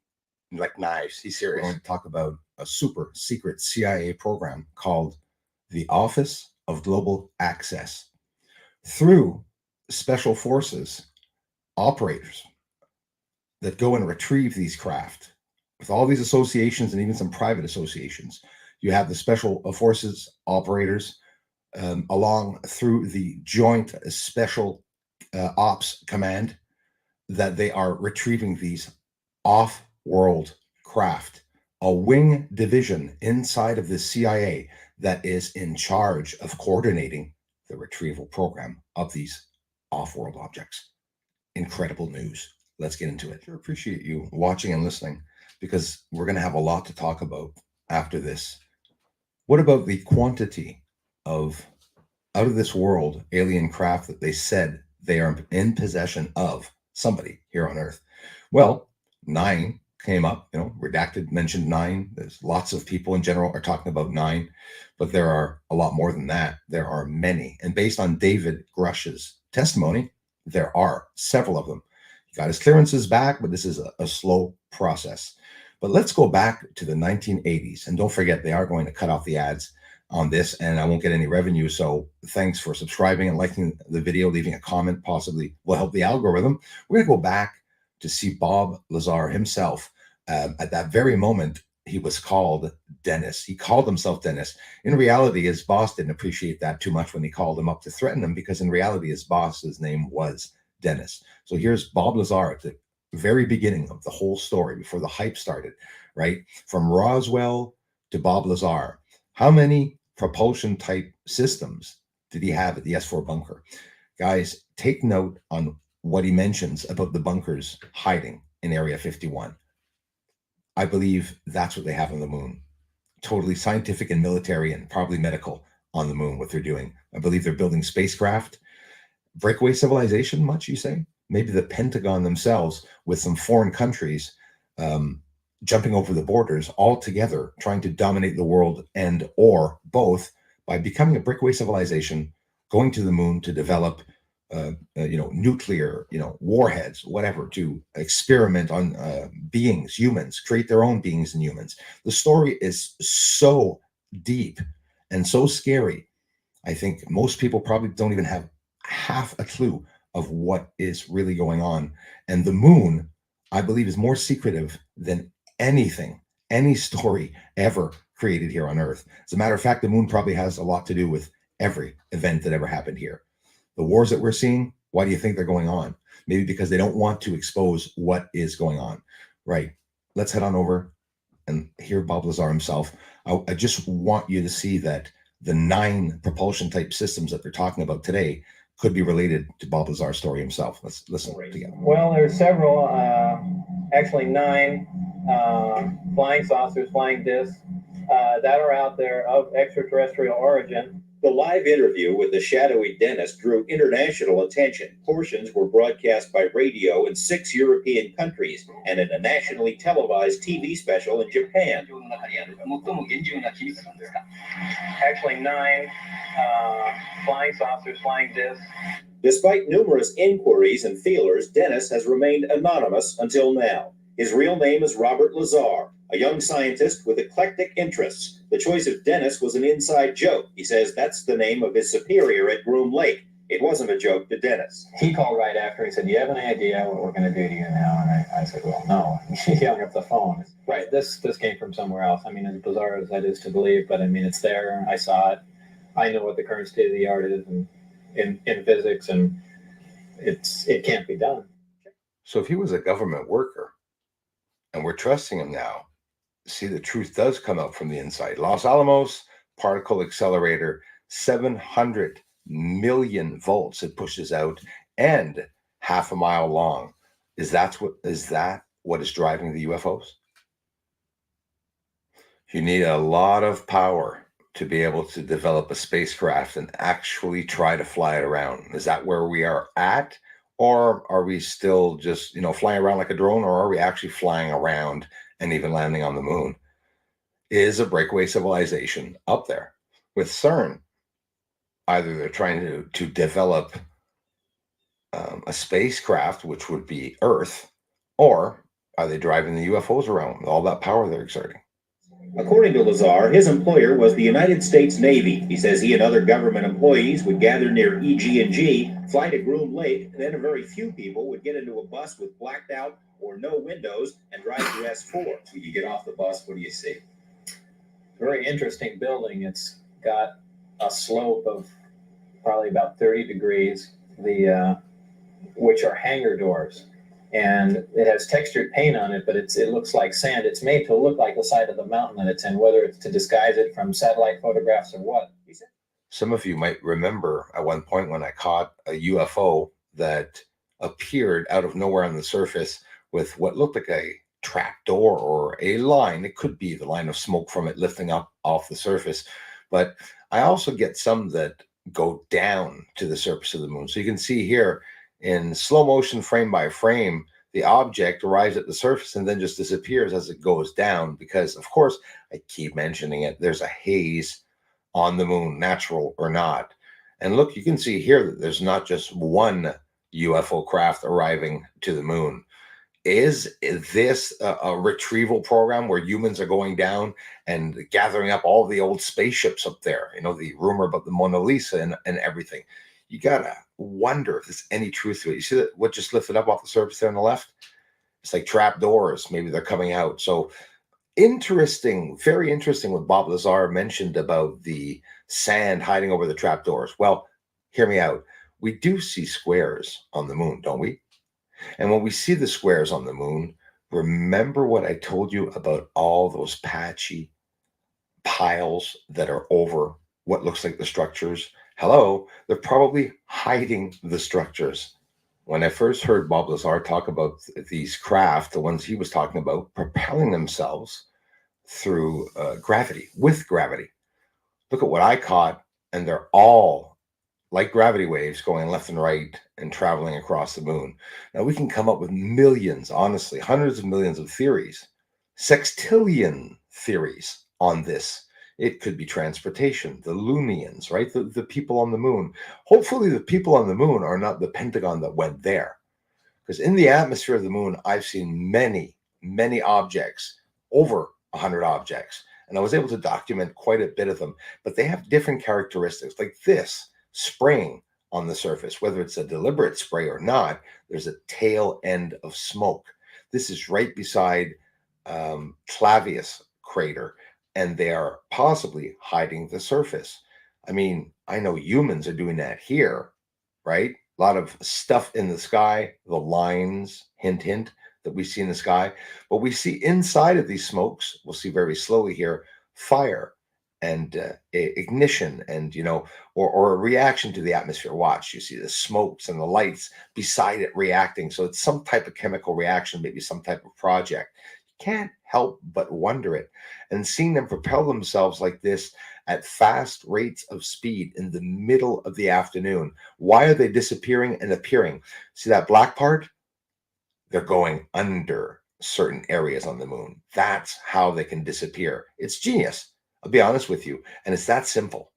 S1: like knives. He's serious. We're going to talk about a super secret CIA program called the Office of Global Access. Through special forces, operators that go and retrieve these craft, with all these associations and even some private associations, you have the special forces operators along through the Joint Special Ops Command, that they are retrieving these off-world craft, a wing division inside of the CIA that is in charge of coordinating the retrieval program of these off-world objects. Incredible news. Let's get into it. I sure appreciate you watching and listening, because we're going to have a lot to talk about after this. What about the quantity of out of this world alien craft that they said they are in possession of somebody here on Earth? Well, 9 came up, redacted mentioned 9. There's lots of people in general are talking about 9, but there are a lot more than that. There are many. And based on David Grush's testimony, there are several of them. He got his clearances back, but this is a slow process. But let's go back to the 1980s. And don't forget, they are going to cut off the ads on this, and I won't get any revenue. So thanks for subscribing and liking the video, leaving a comment, possibly will help the algorithm. We're going to go back to see Bob Lazar himself. At that very moment, he was called Dennis. He called himself Dennis. In reality, his boss didn't appreciate that too much when he called him up to threaten him, because in reality, his boss's name was Dennis. So here's Bob Lazar at the very beginning of the whole story, before the hype started, right? From Roswell to Bob Lazar. How many propulsion type systems did he have at the S4 bunker? Guys, take note on what he mentions about the bunkers hiding in Area 51. I believe that's what they have on the moon. Totally scientific and military and probably medical on the moon, what they're doing. I believe they're building spacecraft. Breakaway civilization, much you say? Maybe the Pentagon themselves, with some foreign countries jumping over the borders all together, trying to dominate the world, and or both, by becoming a breakaway civilization, going to the moon to develop nuclear warheads, whatever, to experiment on beings, humans, create their own beings and humans. The story is so deep and so scary. I think most people probably don't even have half a clue of what is really going on. And the moon, I believe, is more secretive than anything, any story ever created here on Earth. As a matter of fact, the moon probably has a lot to do with every event that ever happened here. The wars that we're seeing, why do you think they're going on? Maybe because they don't want to expose what is going on, right? Let's head on over and hear Bob Lazar himself. I just want you to see that the 9 propulsion type systems that they're talking about today could be related to Bob Lazar's story himself. Let's listen together.
S3: Well, there's several, actually 9 flying saucers, flying discs that are out there of extraterrestrial origin.
S4: The live interview with the shadowy Dennis drew international attention. Portions were broadcast by radio in 6 European countries and in a nationally televised TV special in Japan.
S3: Actually, 9 flying saucers, flying discs.
S4: Despite numerous inquiries and feelers, Dennis has remained anonymous until now. His real name is Robert Lazar, a young scientist with eclectic interests. The choice of Dennis was an inside joke. He says that's the name of his superior at Groom Lake. It wasn't a joke to Dennis.
S5: He called right after. He said, "Do you have any idea what we're going to do to you now?" And I said, "Well, no." He hung up the phone. Right, this came from somewhere else. I mean, as bizarre as that is to believe, but I mean, it's there. I saw it. I know what the current state of the art is in physics, and it can't be done.
S1: So if he was a government worker and we're trusting him now, see, the truth does come out from the inside. Los Alamos particle accelerator, 700 million volts it pushes out, and half a mile long. Is that what is driving the UFOs? You need a lot of power to be able to develop a spacecraft and actually try to fly it around. Is that where we are at? Or are we still just, flying around like a drone, or are we actually flying around and even landing on the moon? Is a breakaway civilization up there with CERN? Either they're trying to develop a spacecraft, which would be Earth, or are they driving the UFOs around with all that power they're exerting?
S4: According to Lazar, his employer was the United States Navy. He says he and other government employees would gather near EG&G, fly to Groom Lake, and then a very few people would get into a bus with blacked out or no windows and drive to S4. When you get off the bus, what do you see?
S5: Very interesting building. It's got a slope of probably about 30 degrees, which are hangar doors. And it has textured paint on it, but it looks like sand. It's made to look like the side of the mountain that it's in, whether it's to disguise it from satellite photographs or what.
S1: Some of you might remember at one point when I caught a UFO that appeared out of nowhere on the surface with what looked like a trap door or a line. It could be the line of smoke from it lifting up off the surface. But I also get some that go down to the surface of the moon. So you can see here, in slow motion, frame by frame, the object arrives at the surface and then just disappears as it goes down because, of course, I keep mentioning it, there's a haze on the moon, natural or not. And look, you can see here that there's not just one UFO craft arriving to the moon. Is this a retrieval program where humans are going down and gathering up all the old spaceships up there? The rumor about the Mona Lisa and everything. You gotta wonder if there's any truth to it. You see that what just lifted up off the surface there on the left? It's like trap doors. Maybe they're coming out. So interesting, very interesting what Bob Lazar mentioned about the sand hiding over the trap doors. Well, hear me out. We do see squares on the moon, don't we? And when we see the squares on the moon, remember what I told you about all those patchy piles that are over what looks like the structures? Hello, they're probably hiding the structures. When I first heard Bob Lazar talk about these craft, the ones he was talking about, propelling themselves through gravity, with gravity. Look at what I caught, and they're all like gravity waves going left and right and traveling across the moon. Now we can come up with millions, honestly, hundreds of millions of theories, sextillion theories on this. It could be transportation, the Loonians, right? The people on the moon. Hopefully the people on the moon are not the Pentagon that went there. Because in the atmosphere of the moon, I've seen many, many objects, over 100 objects. And I was able to document quite a bit of them. But they have different characteristics, like this spraying on the surface. Whether it's a deliberate spray or not, there's a tail end of smoke. This is right beside Clavius crater. And they are possibly hiding the surface. I mean, I know humans are doing that here, right? A lot of stuff in the sky, the lines, hint, hint, that we see in the sky. But we see inside of these smokes, we'll see very slowly here, fire and ignition and, or a reaction to the atmosphere. Watch, you see the smokes and the lights beside it reacting. So it's some type of chemical reaction, maybe some type of project. Can't help but wonder it. And seeing them propel themselves like this at fast rates of speed in the middle of the afternoon. Why are they disappearing and appearing? See that black part? They're going under certain areas on the moon. That's how they can disappear. It's genius. I'll be honest with you. And it's that simple.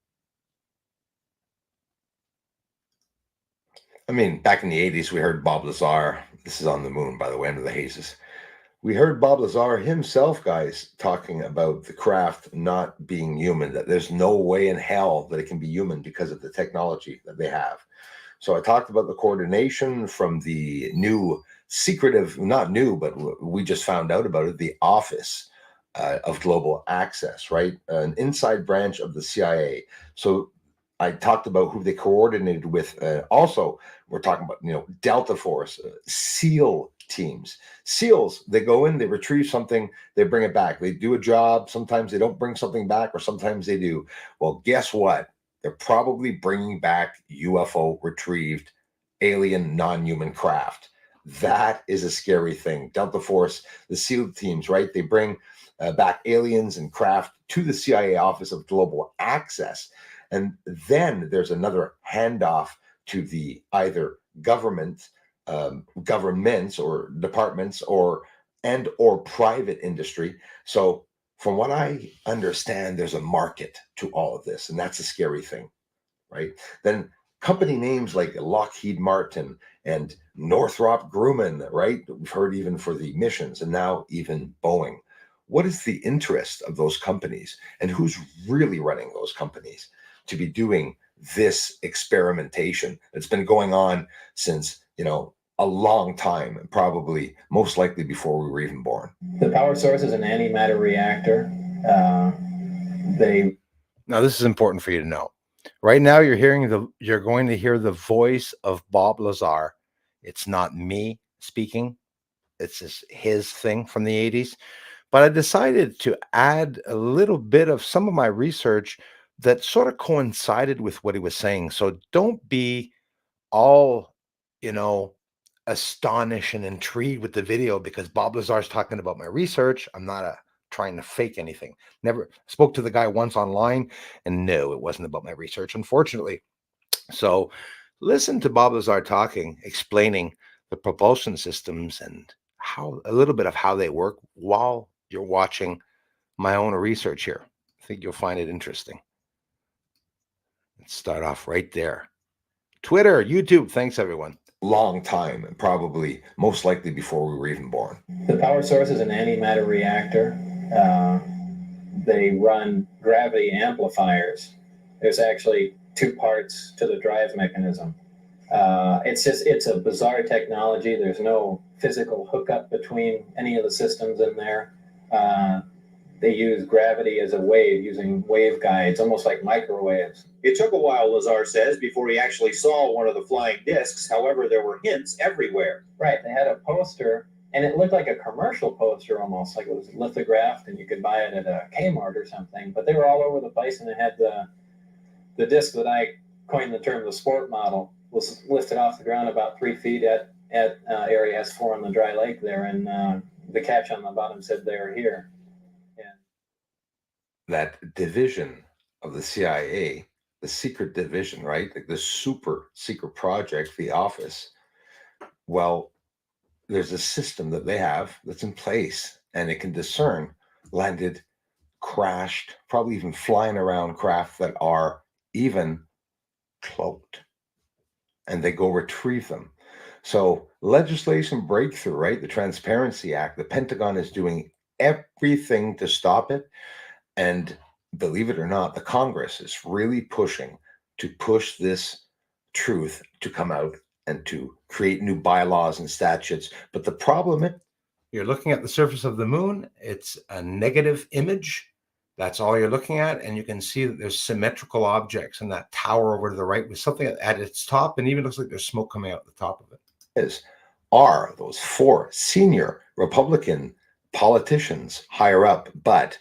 S1: I mean, back in the 80s, we heard Bob Lazar. This is on the moon, by the way, under the hazes. We heard Bob Lazar himself, guys, talking about the craft not being human, that there's no way in hell that it can be human because of the technology that they have. So I talked about the coordination from the new secretive, not new, but we just found out about it, the Office of Global Access, right? An inside branch of the CIA. So I talked about who they coordinated with. Also, we're talking about, Delta Force, SEAL teams. SEALs, they go in, they retrieve something, they bring it back. They do a job. Sometimes they don't bring something back, or sometimes they do. Well, guess what? They're probably bringing back UFO retrieved alien non-human craft. That is a scary thing. Delta Force, the SEAL teams, right? They bring back aliens and craft to the CIA Office of Global Access. And then there's another handoff to the either governments or departments or private industry. So from what I understand, there's a market to all of this, and that's a scary thing, right? Then company names like Lockheed Martin and Northrop Grumman, right? We've heard even for the missions, and now even Boeing. What is the interest of those companies, and who's really running those companies to be doing this experimentation that's been going on since, a long time, probably most likely before we were even born?
S5: The power source is an antimatter reactor.
S1: Now, this is important for you to know. Right now, you're going to hear the voice of Bob Lazar. It's not me speaking. It's just his thing from the 80s. But I decided to add a little bit of some of my research that sort of coincided with what he was saying. So don't be all, astonished and intrigued with the video because Bob Lazar's talking about my research. I'm not trying to fake anything. Never spoke to the guy once online, and no, it wasn't about my research, unfortunately. So listen to Bob Lazar talking, explaining the propulsion systems and a little bit of how they work while you're watching my own research here. I think you'll find it interesting. Let's start off right there. Twitter, YouTube, thanks everyone. Long time, and probably most likely before we were even born.
S5: The power source is an antimatter reactor. They run gravity amplifiers. There's actually two parts to the drive mechanism. It's a bizarre technology. There's no physical hookup between any of the systems in there. They use gravity as a wave, using waveguides, almost like microwaves.
S4: It took a while, Lazar says, before he actually saw one of the flying discs. However, there were hints everywhere.
S5: Right. They had a poster, and it looked like a commercial poster almost, like it was lithographed, and you could buy it at a Kmart or something. But they were all over the place, and it had the disc that I coined the term the sport model, was lifted off the ground about 3 feet at Area S4 on the dry lake there, and the catch on the bottom said they're here.
S1: That division of the CIA, the secret division, right? Like the super secret project, the Office. Well, there's a system that they have that's in place, and it can discern landed, crashed, probably even flying around craft that are even cloaked, and they go retrieve them. So legislation breakthrough, right? The Transparency Act, the Pentagon is doing everything to stop it. And believe it or not, the Congress is really pushing to push this truth to come out and to create new bylaws and statutes. But the problem, you're looking at the surface of the moon. It's a negative image. That's all you're looking at. And you can see that there's symmetrical objects in that tower over to the right with something at its top. And even looks like there's smoke coming out the top of it. Are those 4 senior Republican politicians higher up, but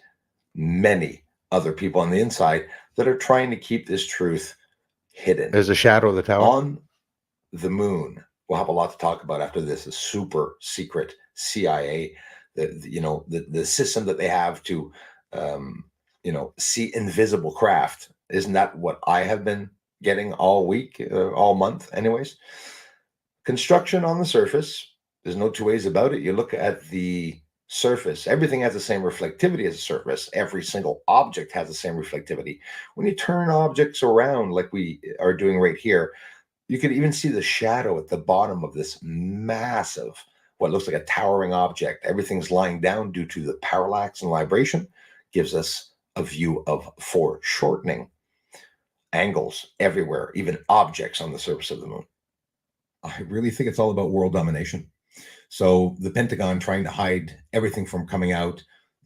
S1: many other people on the inside that are trying to keep this truth hidden. There's a shadow of the tower on the moon. We'll have a lot to talk about after this. A super secret CIA, the system that they have to see invisible craft. Isn't that what I have been getting all week, all month anyways? Construction on the surface, there's no two ways about it. You look at the surface, everything has the same reflectivity as a surface. Every single object has the same reflectivity. When you turn objects around like we are doing right here, you can even see the shadow at the bottom of this massive, what looks like a towering object. Everything's lying down due to the parallax and libration, gives us a view of foreshortening. Angles everywhere, even objects on the surface of the moon. I really think it's all about world domination. So the Pentagon trying to hide everything from coming out,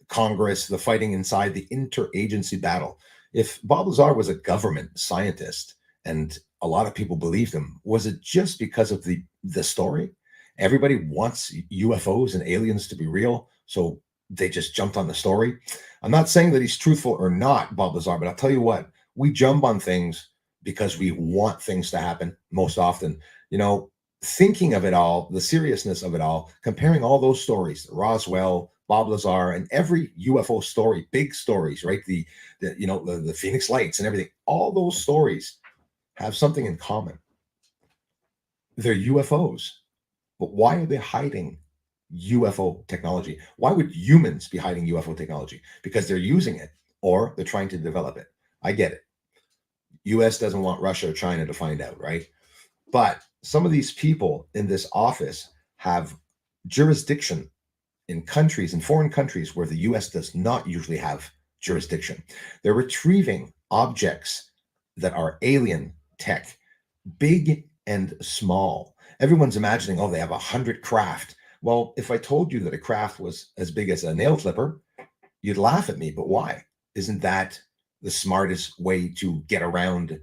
S1: Congress, the fighting inside, the interagency battle. If Bob Lazar was a government scientist and a lot of people believed him, was it just because of the story? Everybody wants UFOs and aliens to be real, so they just jumped on the story. I'm not saying that he's truthful or not, Bob Lazar, but I'll tell you what, we jump on things because we want things to happen most often. Thinking of it all, the seriousness of it all, comparing all those stories, Roswell, Bob Lazar, and every UFO story, big stories, right? The Phoenix Lights and everything, all those stories have something in common. They're UFOs. But why are they hiding UFO technology? Why would humans be hiding UFO technology? Because they're using it or they're trying to develop it. I get it. US doesn't want Russia or China to find out, right? But some of these people in this office have jurisdiction in countries, in foreign countries where the US does not usually have jurisdiction. They're retrieving objects that are alien tech, big and small. Everyone's imagining, oh, they have 100 craft. Well, if I told you that a craft was as big as a nail clipper, you'd laugh at me. But why? Isn't that the smartest way to get around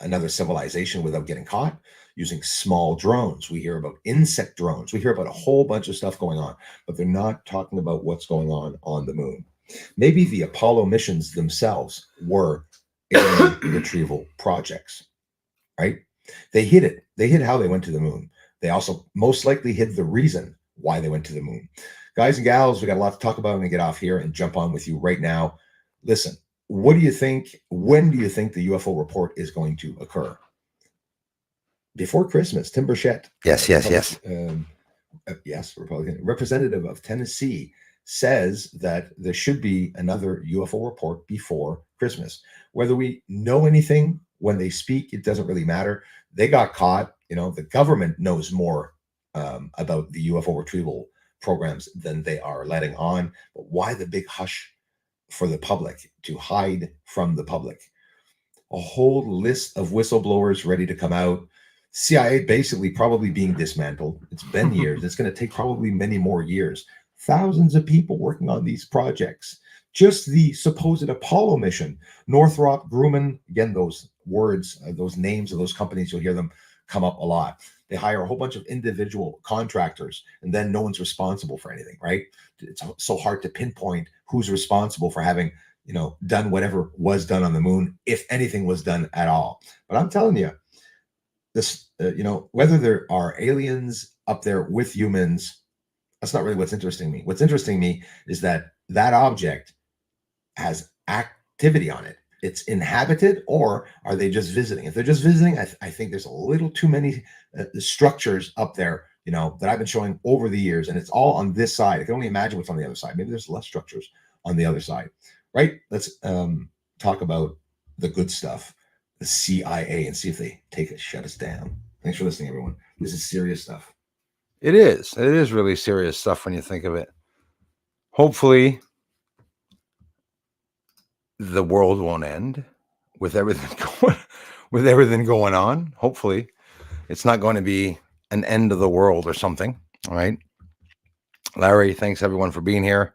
S1: another civilization without getting caught? Using small drones. We hear about insect drones. We hear about a whole bunch of stuff going on, but they're not talking about what's going on the moon. Maybe the Apollo missions themselves were alien retrieval projects, right? They hid it. They hid how they went to the moon. They also most likely hid the reason why they went to the moon. Guys and gals, we got a lot to talk about. I'm going to get off here and jump on with you right now. Listen, what do you think? When do you think the UFO report is going to occur? Before Christmas. Tim Burchet. Yes. Yes, Republican representative of Tennessee says that there should be another UFO report before Christmas. Whether we know anything when they speak, it doesn't really matter. They got caught. The government knows more about the UFO retrieval programs than they are letting on. But why the big hush for the public, to hide from the public? A whole list of whistleblowers ready to come out. CIA basically probably being dismantled. It's been years. It's going to take probably many more years. Thousands of people working on these projects. Just the supposed Apollo mission. Northrop Grumman, again, those words, those names of those companies, you'll hear them come up a lot. They hire a whole bunch of individual contractors, and then no one's responsible for anything, right? It's so hard to pinpoint who's responsible for having, done whatever was done on the moon, if anything was done at all. But I'm telling you, this, whether there are aliens up there with humans, that's not really what's interesting me. What's interesting me is that object has activity on it. It's inhabited, or are they just visiting? If they're just visiting, I think there's a little too many structures up there, that I've been showing over the years, and it's all on this side. I can only imagine what's on the other side. Maybe there's less structures on the other side, right? Let's talk about the good stuff, the CIA, and see if they shut us down. Thanks for listening, everyone. This is serious stuff. It is. It is really serious stuff when you think of it. Hopefully, the world won't end with everything going on. Hopefully, it's not going to be an end of the world or something. All right. Larry, thanks everyone for being here.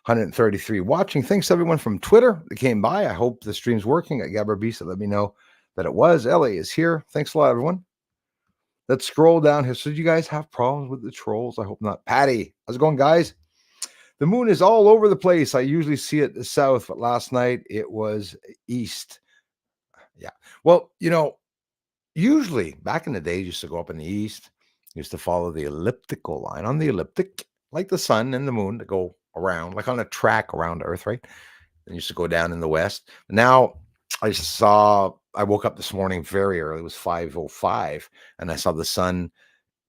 S1: 133 watching. Thanks everyone from Twitter that came by. I hope the stream's working. At Gabber Bisa, let me know that it was. Ellie is here. Thanks a lot, everyone. Let's scroll down here. So do you guys have problems with the trolls? I hope not. Patty, how's it going, guys? The moon is all over the place. I usually see it south, but last night it was east. Yeah. Well, usually back in the day, used to go up in the east, used to follow the elliptical line on the elliptic, like the sun and the moon, to go around, like on a track around Earth, right? It used to go down in the west. Now I woke up this morning very early. It was 5:05, and I saw the sun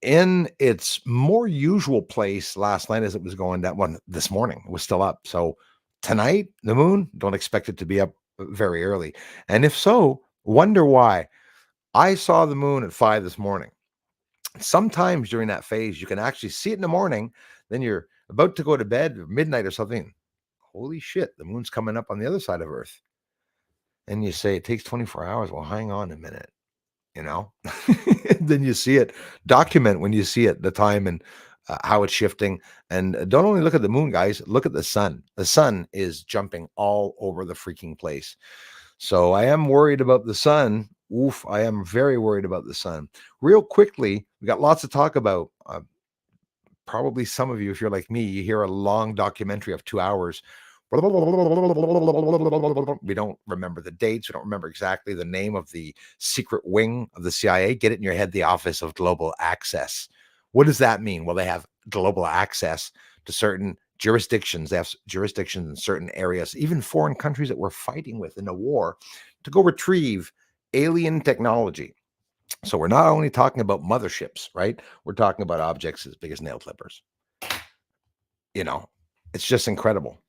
S1: in its more usual place last night as it was going down. Well, this morning it was still up. So tonight, the moon, don't expect it to be up very early. And if so, wonder why. I saw the moon at 5 this morning. Sometimes during that phase, you can actually see it in the morning. Then you're about to go to bed, or midnight or something. Holy shit, the moon's coming up on the other side of Earth. And you say it takes 24 hours. Well, hang on a minute, you know? Then you see it. Document when you see it, the time and how it's shifting. And don't only look at the moon, guys, look at the sun. The sun is jumping all over the freaking place. So I am worried about the sun. Oof, I am very worried about the sun. Real quickly, we got lots to talk about. Probably some of you, if you're like me, you hear a long documentary of 2 hours. We don't remember the dates. We don't remember exactly the name of the secret wing of the CIA. Get it in your head, the Office of Global Access. What does that mean? Well, they have global access to certain jurisdictions. They have jurisdictions in certain areas, even foreign countries that we're fighting with in a war, to go retrieve alien technology. So we're not only talking about motherships, right? We're talking about objects as big as nail clippers. You know, it's just incredible.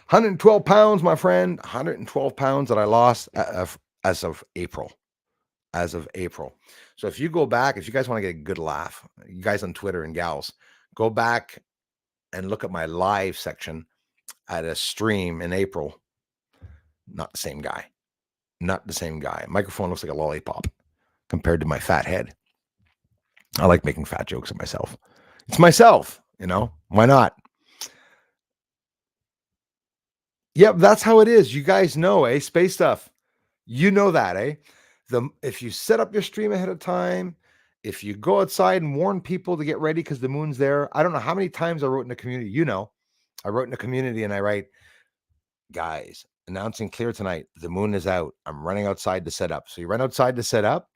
S1: £112, my friend. 112 pounds that I lost as of April. As of April. So if you go back, if you guys want to get a good laugh, you guys on Twitter and gals, go back and look at my live section at a stream in April. Not the same guy. Not the same guy. Microphone looks like a lollipop compared to my fat head. I like making fat jokes at myself. It's myself, you know, why not? Yep, that's how it is. You guys know, space stuff. You know that, if you set up your stream ahead of time, if you go outside and warn people to get ready because the moon's there. I don't know how many times I wrote in the community. You know, I wrote in the community and I write, guys, announcing clear tonight, the moon is out. I'm running outside to set up. So you run outside to set up,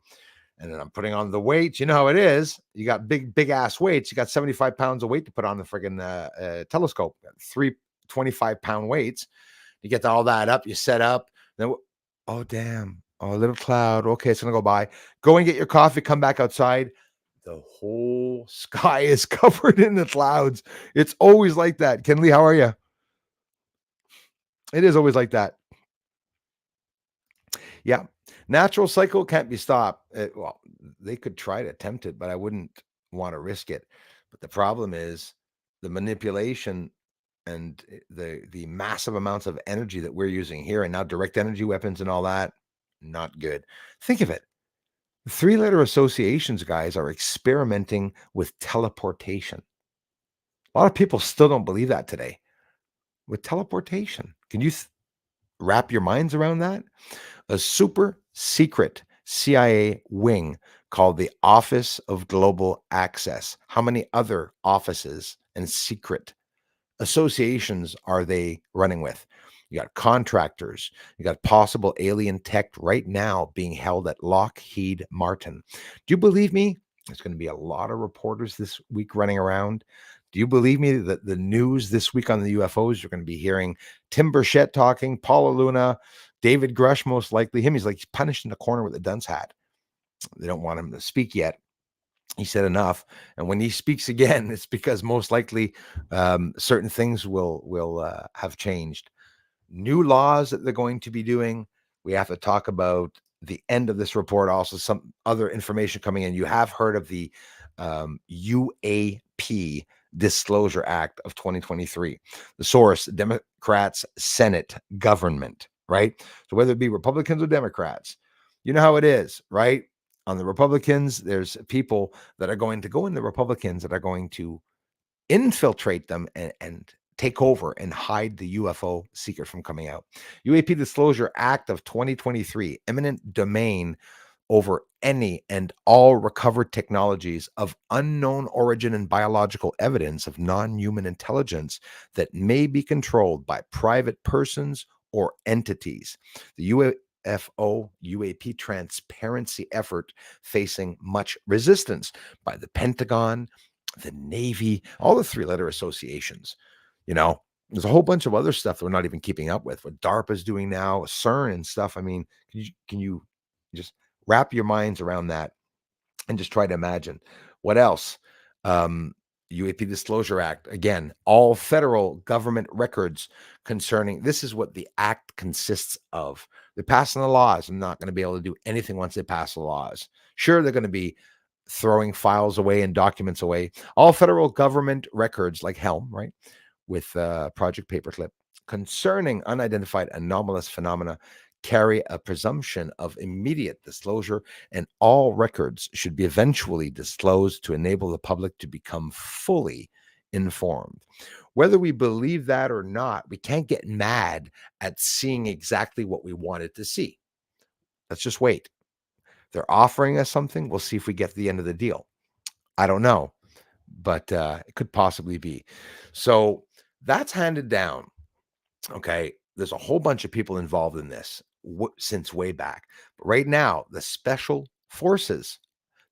S1: and then I'm putting on the weights. You know how it is. You got big ass weights. You got 75 pounds of weight to put on the friggin' telescope. 3 25-pound weights. You get all that up. You set up. Then, oh, damn. Oh, a little cloud. Okay, it's going to go by. Go and get your coffee. Come back outside. The whole sky is covered in the clouds. It's always like that. Ken Lee, how are you? It is always like that. Yeah. Natural cycle can't be stopped. Well, they could try to attempt it, but I wouldn't want to risk it. But the problem is the manipulation and the massive amounts of energy that we're using here, and now direct energy weapons and all that, not good. Think of it. 3-letter associations, guys, are experimenting with teleportation. A lot of people still don't believe that today. With teleportation, can you wrap your minds around that? A super secret CIA wing called the Office of Global Access. How many other offices and secret associations are they running with? You got contractors, you got possible alien tech right now being held at Lockheed Martin. Do you believe me? There's going to be a lot of reporters this week running around. Do you believe me that the news this week on the UFOs, you're going to be hearing Tim Burchet talking, Paula Luna, David Grush, most likely him. He's like, he's punished in the corner with a dunce hat. They don't want him to speak yet. He said enough. And when he speaks again, it's because most likely certain things will have changed. New laws that they're going to be doing. We have to talk about the end of this report. Also, some other information coming in. You have heard of the UAP Disclosure Act of 2023. The source, Democrats, Senate, government, right? So whether it be Republicans or Democrats, you know how it is, right? On the Republicans, there's people that are going to go in the Republicans that are going to infiltrate them and take over and hide the UFO secret from coming out. UAP Disclosure Act of 2023, eminent domain over any and all recovered technologies of unknown origin and biological evidence of non-human intelligence that may be controlled by private persons or entities. The UFO UAP transparency effort facing much resistance by the Pentagon, the Navy, all the three-letter associations. You know, there's a whole bunch of other stuff that we're not even keeping up with. What DARPA is doing now, CERN and stuff. I mean, can you just wrap your minds around that and just try to imagine what else? UAP Disclosure Act, again, all federal government records concerning, this is what the act consists of. They're passing the laws and not going to be able to do anything once they pass the laws. Sure, they're going to be throwing files away and documents away. All federal government records, like Helm, right, with Project Paperclip, concerning unidentified anomalous phenomena carry a presumption of immediate disclosure, and all records should be eventually disclosed to enable the public to become fully informed. Whether we believe that or not, we can't get mad at seeing exactly what we wanted to see. Let's just wait. They're offering us something. We'll see if we get to the end of the deal. I don't know, but it could possibly be. So that's handed down. Okay. There's a whole bunch of people involved in this since way back. But right now, the special forces,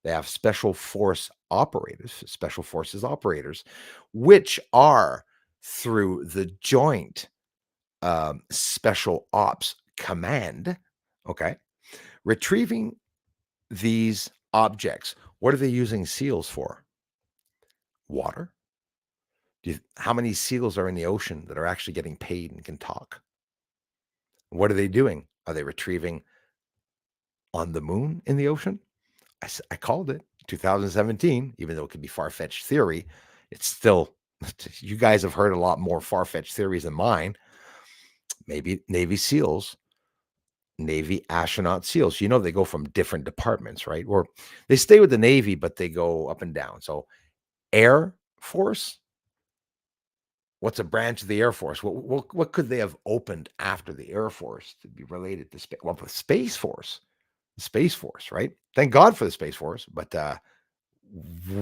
S1: they have special forces operators, which are through the Joint Special Ops Command, okay, retrieving these objects. What are they using SEALs for? Water? How many SEALs are in the ocean that are actually getting paid and can talk? What are they doing? Are they retrieving on the moon in the ocean? I called it 2017, even though it could be far-fetched theory. It's still, you guys have heard a lot more far-fetched theories than mine. Maybe Navy SEALs, Navy astronaut SEALs. You know, they go from different departments, right? Or they stay with the Navy, but they go up and down. So Air Force, what's a branch of the Air Force? What could they have opened after the Air Force to be related to space? Well, the Space Force. The Space Force, right? Thank God for the Space Force, but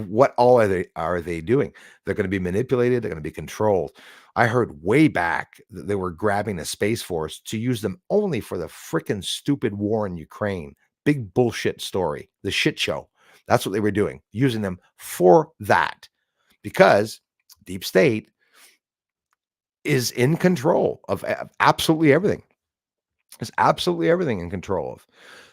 S1: what all are they doing? They're going to be manipulated. They're going to be controlled. I heard way back that they were grabbing the Space Force to use them only for the freaking stupid war in Ukraine. Big bullshit story. The shit show. That's what they were doing, using them for that, because Deep State is in control of absolutely everything. There's absolutely everything in control of.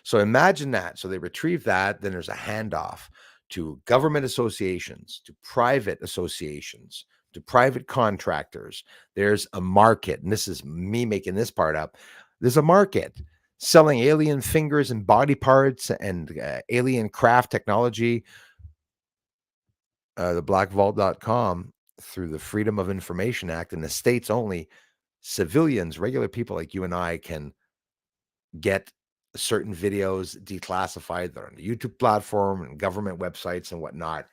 S1: So imagine that. So they retrieve that. Then there's a handoff to government associations, to private associations, to private contractors. There's a market. And this is me making this part up. There's a market selling alien fingers and body parts and alien craft technology. The blackvault.com, through the Freedom of Information Act, in the States only, civilians, regular people like you and I, can get certain videos declassified. They're on the YouTube platform and government websites and whatnot.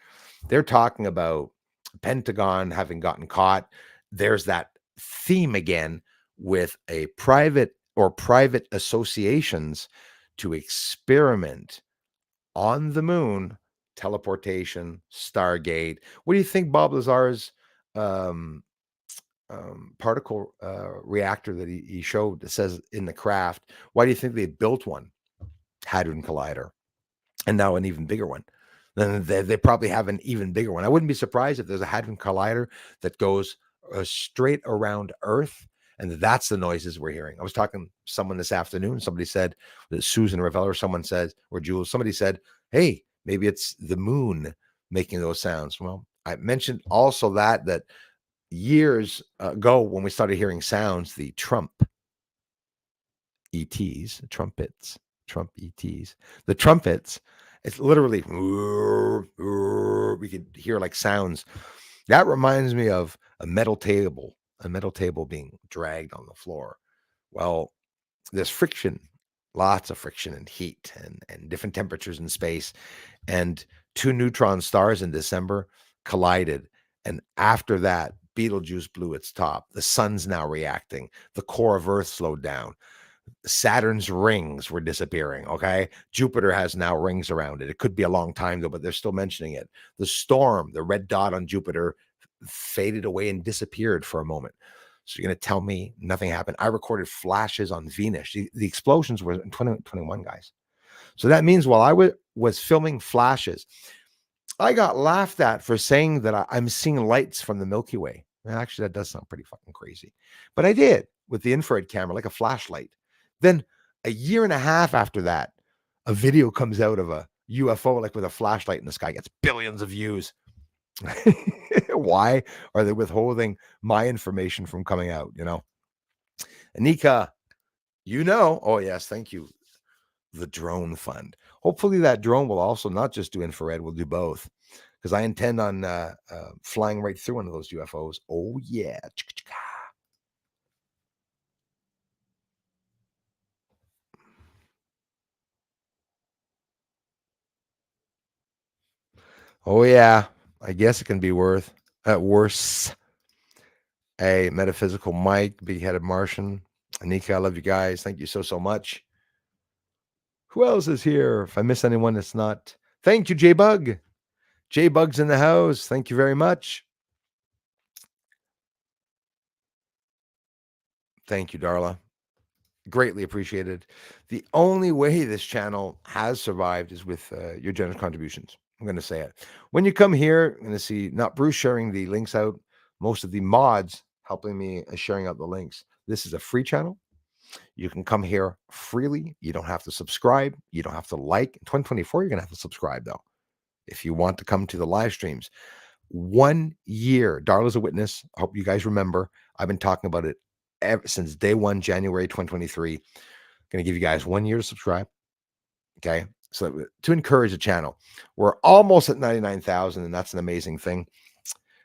S1: They're talking about Pentagon having gotten caught. There's that theme again with a private associations to experiment on the moon, teleportation, Stargate. What do you think Bob Lazar's particle reactor that he showed that says in the craft? Why do you think they built one? Hadron Collider, and now an even bigger one. Then they probably have an even bigger one. I wouldn't be surprised if there's a Hadron Collider that goes straight around Earth, and that's the noises we're hearing. I was talking to someone this afternoon. Somebody said, Susan Revelle or someone said, or Jules, somebody said, hey, maybe it's the moon making those sounds. Well, I mentioned also that years ago, when we started hearing sounds, the Trump ETs, trumpets, Trump ETs, the trumpets, it's literally, we could hear like sounds. That reminds me of a metal table being dragged on the floor. Well, there's friction, lots of friction and heat and different temperatures in space. And two neutron stars in December collided. And after that, Betelgeuse blew its top. The sun's now reacting. The core of Earth slowed down. Saturn's rings were disappearing. Okay. Jupiter has now rings around it. It could be a long time though, but they're still mentioning it. The storm, the red dot on Jupiter, faded away and disappeared for a moment. So you're going to tell me nothing happened? I recorded flashes on Venus. The explosions were in 2021, guys. So that means while I was filming flashes, I got laughed at for saying that I'm seeing lights from the Milky Way. Actually, that does sound pretty fucking crazy. But I did with the infrared camera, like a flashlight. Then a year and a half after that, a video comes out of a UFO, like with a flashlight in the sky, gets billions of views. Why are they withholding my information from coming out? Anika, oh yes, thank you. The drone fund. Hopefully that drone will also not just do infrared, we'll do both, because I intend on flying right through one of those UFOs. Oh yeah. Oh yeah. I guess it can be worse. A metaphysical Mike, big-headed Martian. Anika, I love you guys. Thank you so much. Who else is here? If I miss anyone, it's not. Thank you, J-Bug. J-Bug's in the house. Thank you very much. Thank you, Darla. Greatly appreciated. The only way this channel has survived is with your generous contributions. I'm going to say it. When you come here, you're going to see not Bruce sharing the links out, most of the mods helping me sharing out the links. This is a free channel. You can come here freely. You don't have to subscribe. You don't have to like. In 2024, you're going to have to subscribe, though, if you want to come to the live streams. 1 year. Darla's a witness. I hope you guys remember. I've been talking about it ever since day one, January 2023. Going to give you guys 1 year to subscribe. Okay. So to encourage the channel, we're almost at 99,000, and that's an amazing thing.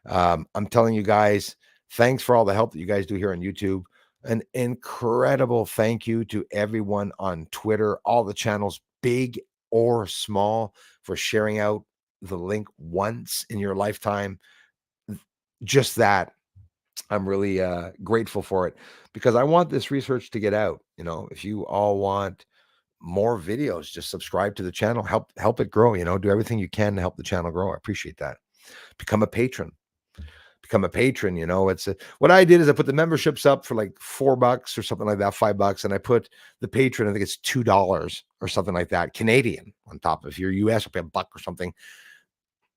S1: I'm telling you guys, thanks for all the help that you guys do here on YouTube. An incredible thank you to everyone on Twitter, all the channels, big or small, for sharing out the link once in your lifetime. Just that. I'm really grateful for it, because I want this research to get out. If you all want more videos, just subscribe to the channel, help it grow, do everything you can to help the channel grow. I appreciate that. Become a patron. It's what I did is I put the memberships up for like $4 or something like that, $5, and I put the patron, I think it's $2 or something like that, Canadian, on top. If you're US, it'll be $1 or something.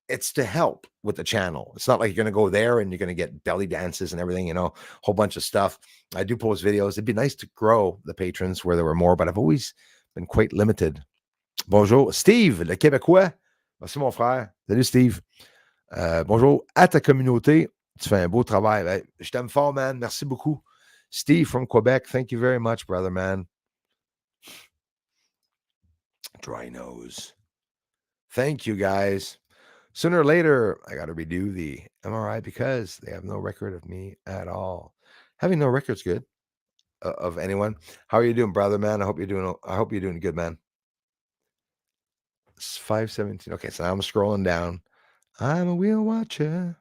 S1: It's to help with the channel. It's not like you're going to go there and you're going to get belly dances and everything, a whole bunch of stuff. I do post videos. It'd be nice to grow the patrons where there were more, but I've always been quite limited. Bonjour, Steve, le Québécois. Merci, mon frère. Salut, Steve. Bonjour à ta communauté. Tu fais un beau travail. Je t'aime fort, man. Merci beaucoup. Steve from Quebec. Thank you very much, brother, man. Dry nose. Thank you, guys. Sooner or later, I got to redo the MRI because they have no record of me at all. Having no record's good of anyone. How are you doing, brother, man? I hope you're doing good, man. It's 5:17. Okay, so I'm scrolling down. I'm a wheel watcher.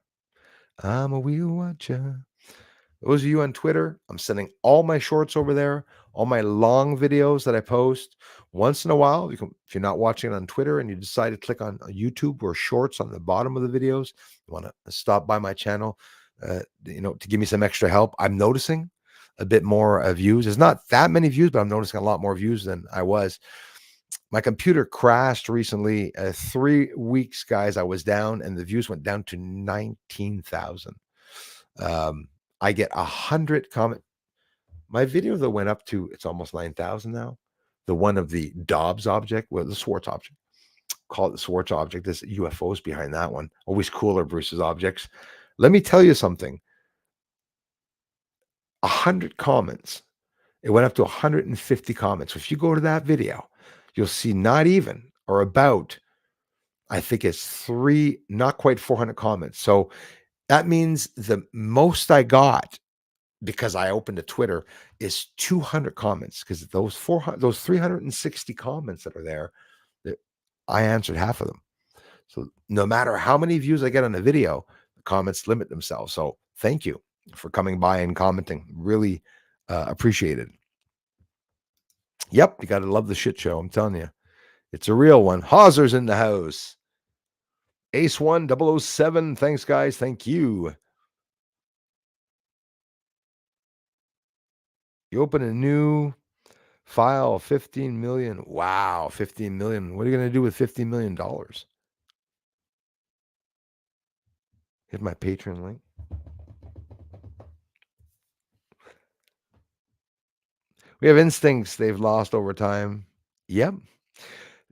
S1: Those of you on Twitter, I'm sending all my shorts over there, all my long videos that I post. Once in a while, if you're not watching it on Twitter and you decide to click on YouTube or shorts on the bottom of the videos, you want to stop by my channel, to give me some extra help. I'm noticing a bit more views. There's not that many views, but I'm noticing a lot more views than I was. My computer crashed recently. 3 weeks, guys, I was down, and the views went down to 19,000. I get 100 comment. My video that went up to, it's almost 9,000 now. The one of the Dobbs object, the Swartz object. Call it the Swartz object. There's UFOs behind that one. Always cooler, Bruce's objects. Let me tell you something. 100 comments. It went up to 150 comments. If you go to that video, you'll see not even or about, I think it's not quite 400 comments. So that means the most I got, because I opened a Twitter, is 200 comments, because those 360 comments that are there, I answered half of them. So no matter how many views I get on a video, the comments limit themselves. So thank you for coming by and commenting. Really appreciate it. Yep, you got to love the shit show. I'm telling you, it's a real one. Hauser's in the house. Ace 1 007. Thanks, guys. Thank you. You open a new file, 15 million. Wow, 15 million. What are you going to do with $15 million? Hit my Patreon link. We have instincts they've lost over time. Yep.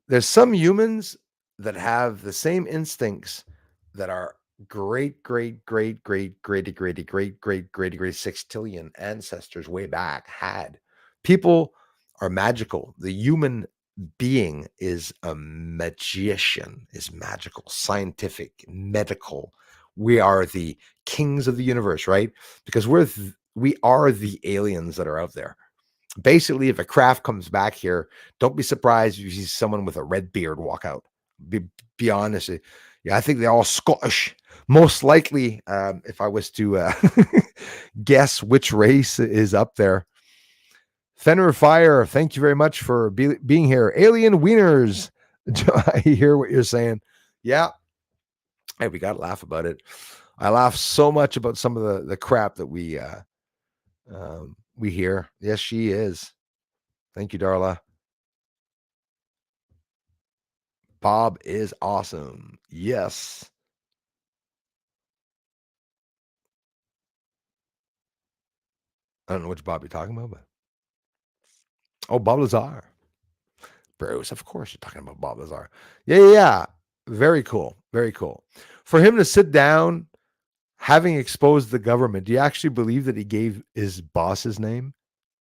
S1: There's some humans that have the same instincts that our great, great, great, great, great, great, great, great, great, great sextillion ancestors way back had. People are magical. The human being is a magician, is magical, scientific, medical. We are the kings of the universe, right? Because we are the aliens that are out there. Basically, if a craft comes back here, don't be surprised if you see someone with a red beard walk out. Be honest. Yeah, I think they're all Scottish. Most likely, if I was to guess which race is up there. Fenrir Fire, thank you very much for being here. Alien Wieners, I hear what you're saying. Yeah. Hey, we got to laugh about it. I laugh so much about some of the crap that we hear. Yes, she is. Thank you, Darla. Bob is awesome. Yes. I don't know which Bob you're talking about, but Bob Lazar. Bruce, of course you're talking about Bob Lazar. Yeah. Very cool. Very cool. For him to sit down, having exposed the government, do you actually believe that he gave his boss's name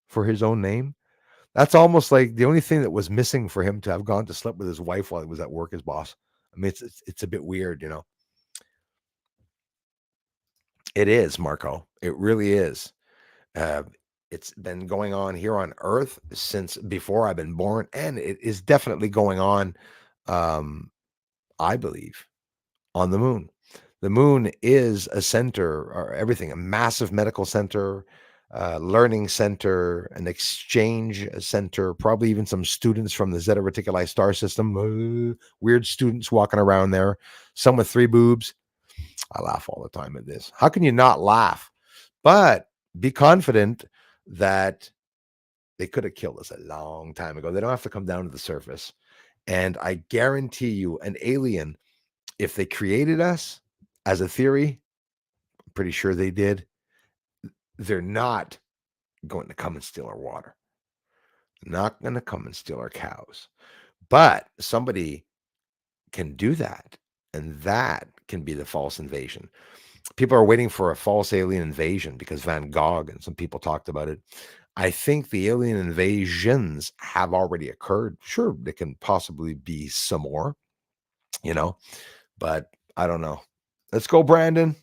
S1: for his own name? That's almost like the only thing that was missing for him to have gone to sleep with his wife while he was at work as boss. I mean, it's a bit weird, you know. It is, Marco. It really is. It's been going on here on Earth since before I've been born, and it is definitely going on, I believe, on the moon. The moon is a center, or everything, a massive medical center, learning center, an exchange center, probably even some students from the Zeta Reticuli star system, weird students walking around there, some with 3 boobs. I laugh all the time at this. How can you not laugh? But be confident that they could have killed us a long time ago. They don't have to come down to the surface. And I guarantee you, an alien, if they created us as a theory, I'm pretty sure they did, they're not going to come and steal our water. Not going to come and steal our cows. But somebody can do that. And that can be the false invasion. People are waiting for a false alien invasion because Van Gogh and some people talked about it. I think the alien invasions have already occurred. Sure, there can possibly be some more, you know, but I don't know. Let's go, Brandon.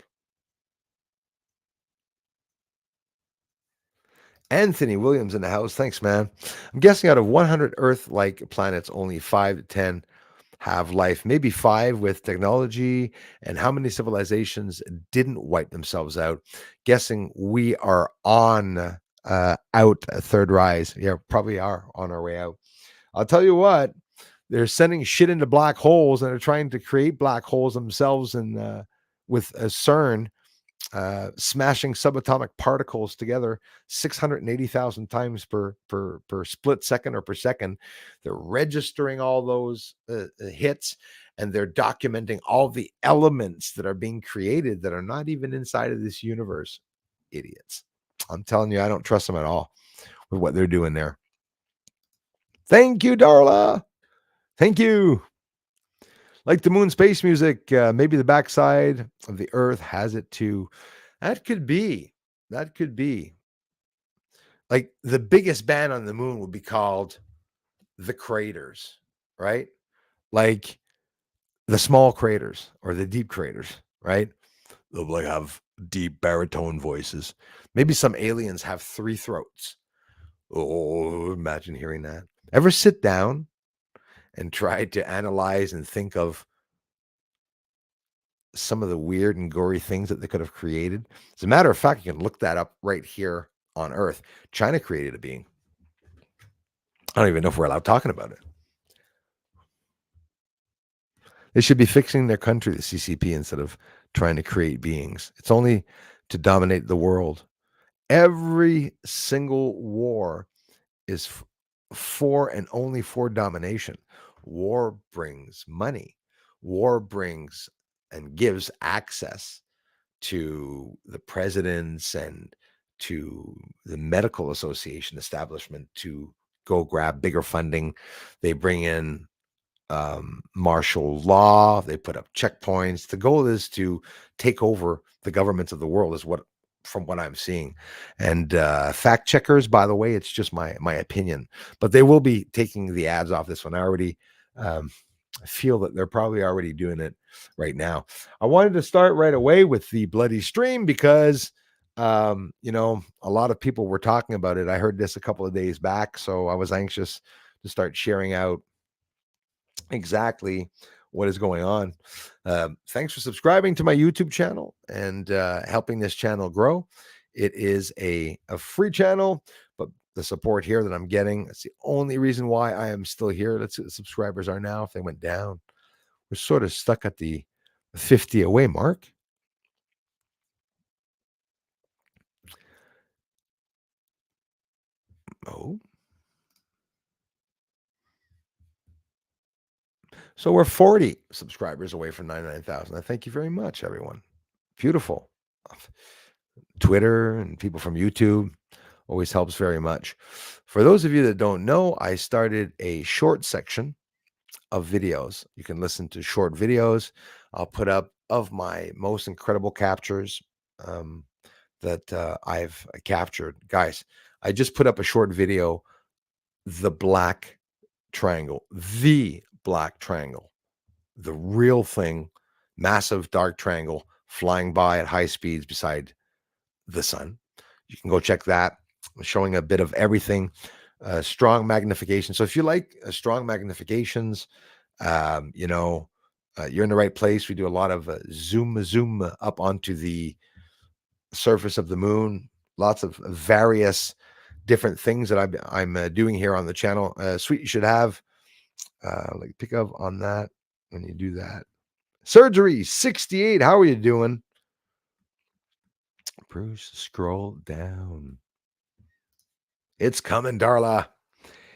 S1: Anthony Williams in the house. Thanks, man. I'm guessing out of 100 Earth-like planets, only 5 to 10 have life, maybe 5 with technology. And how many civilizations didn't wipe themselves out? Guessing we are on out a third rise. Yeah, probably are on our way out. I'll tell you what, they're sending shit into black holes, and they're trying to create black holes themselves, and with a CERN smashing subatomic particles together 680,000 times per split second or per second. They're registering all those hits, and they're documenting all the elements that are being created that are not even inside of this universe. Idiots. I'm telling you, I don't trust them at all with what they're doing there. Thank you, Darla. Thank you. Like the moon space music, maybe the backside of the Earth has it too. That could be. That could be. Like the biggest band on the moon would be called the Craters, right? Like the small craters or the deep craters, right? They'll like have deep baritone voices. Maybe some aliens have 3 throats. Oh, imagine hearing that. Ever sit down and try to analyze and think of some of the weird and gory things that they could have created? As a matter of fact, you can look that up right here on Earth. China created a being. I don't even know if we're allowed talking about it. They should be fixing their country, the CCP, instead of trying to create beings. It's only to dominate the world. Every single war is for and only for domination. War brings money. War brings and gives access to the presidents and to the medical association establishment to go grab bigger funding. They bring in martial law. They put up checkpoints. The goal is to take over the governments of the world, is what, from what I'm seeing. And fact checkers, by the way, it's just my opinion, but they will be taking the ads off this one. I already feel that they're probably already doing it right now. I wanted to start right away with the bloody stream because a lot of people were talking about it. I heard this a couple of days back, so I was anxious to start sharing out exactly what is going on. Thanks for subscribing to my YouTube channel and helping this channel grow. It is a free channel, but the support here that I'm getting, that's the only reason why I am still here. Let's see what the subscribers are now. If they went down, we're sort of stuck at the 50 away mark. Oh, so we're 40 subscribers away from 99,000. I thank you very much, everyone. Beautiful. Twitter and people from YouTube always helps very much. For those of you that don't know, I started a short section of videos. You can listen to short videos. I'll put up of my most incredible captures that I've captured. Guys, I just put up a short video, the black triangle, the real thing, massive dark triangle flying by at high speeds beside the sun. You can go check that. I'm showing a bit of everything. Strong magnification. So if you like strong magnifications, you're in the right place. We do a lot of zoom up onto the surface of the moon. Lots of various different things that I'm doing here on the channel. Sweet, you should have like pick up on that when you do that. Surgery 68. How are you doing? Bruce, scroll down. It's coming, Darla.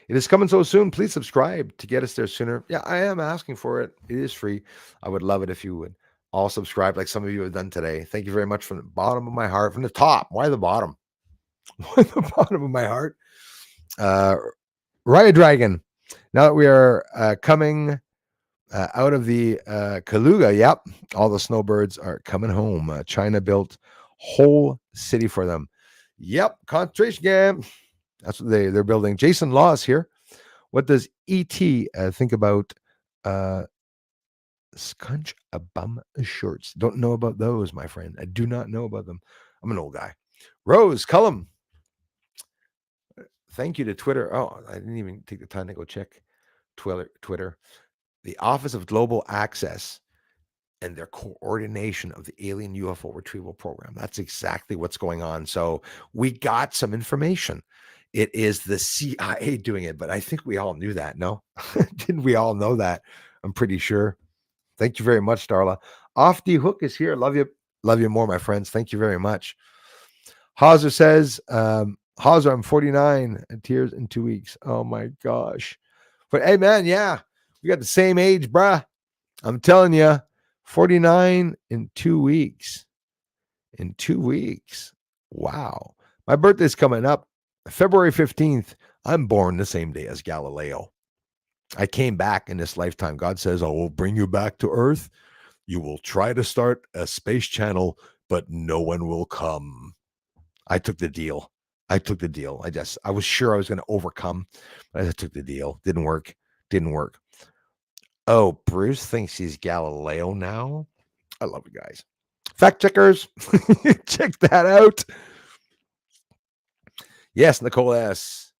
S1: It is coming so soon. Please subscribe to get us there sooner. Yeah, I am asking for it. It is free. I would love it if you would all subscribe like some of you have done today. Thank you very much from the bottom of my heart. From the top. Why the bottom? Why the bottom of my heart? Riot Dragon. Now that we are coming out of the Kaluga, yep, all the snowbirds are coming home. China built whole city for them. Yep, concentration camp. That's what they're building. Jason Laws here. What does E.T. Think about Scunch a bum shorts? Don't know about those, my friend. I do not know about them. I'm an old guy. Rose Cullum. Thank you to Twitter. Oh, I didn't even take the time to go check Twitter. The Office of Global Access and their coordination of the alien UFO retrieval program. That's exactly what's going on. So we got some information. It is the CIA doing it, but I think we all knew that. No, didn't we all know that? I'm pretty sure. Thank you very much, Darla. Off the hook is here. Love you more, my friends. Thank you very much. Hauser says, Hauser, I'm 49 and tears in 2 weeks. Oh my gosh. But hey, man, yeah, we got the same age, bruh. I'm telling you, 49 in 2 weeks. In 2 weeks. Wow. My birthday's coming up. February 15th. I'm born the same day as Galileo. I came back in this lifetime. God says, I will bring you back to Earth. You will try to start a space channel, but no one will come. I took the deal. I was sure I was going to overcome, but I took the deal. Didn't work. Oh, Bruce thinks he's Galileo now. I love you guys. Fact checkers, check that out. Yes, Nicole S.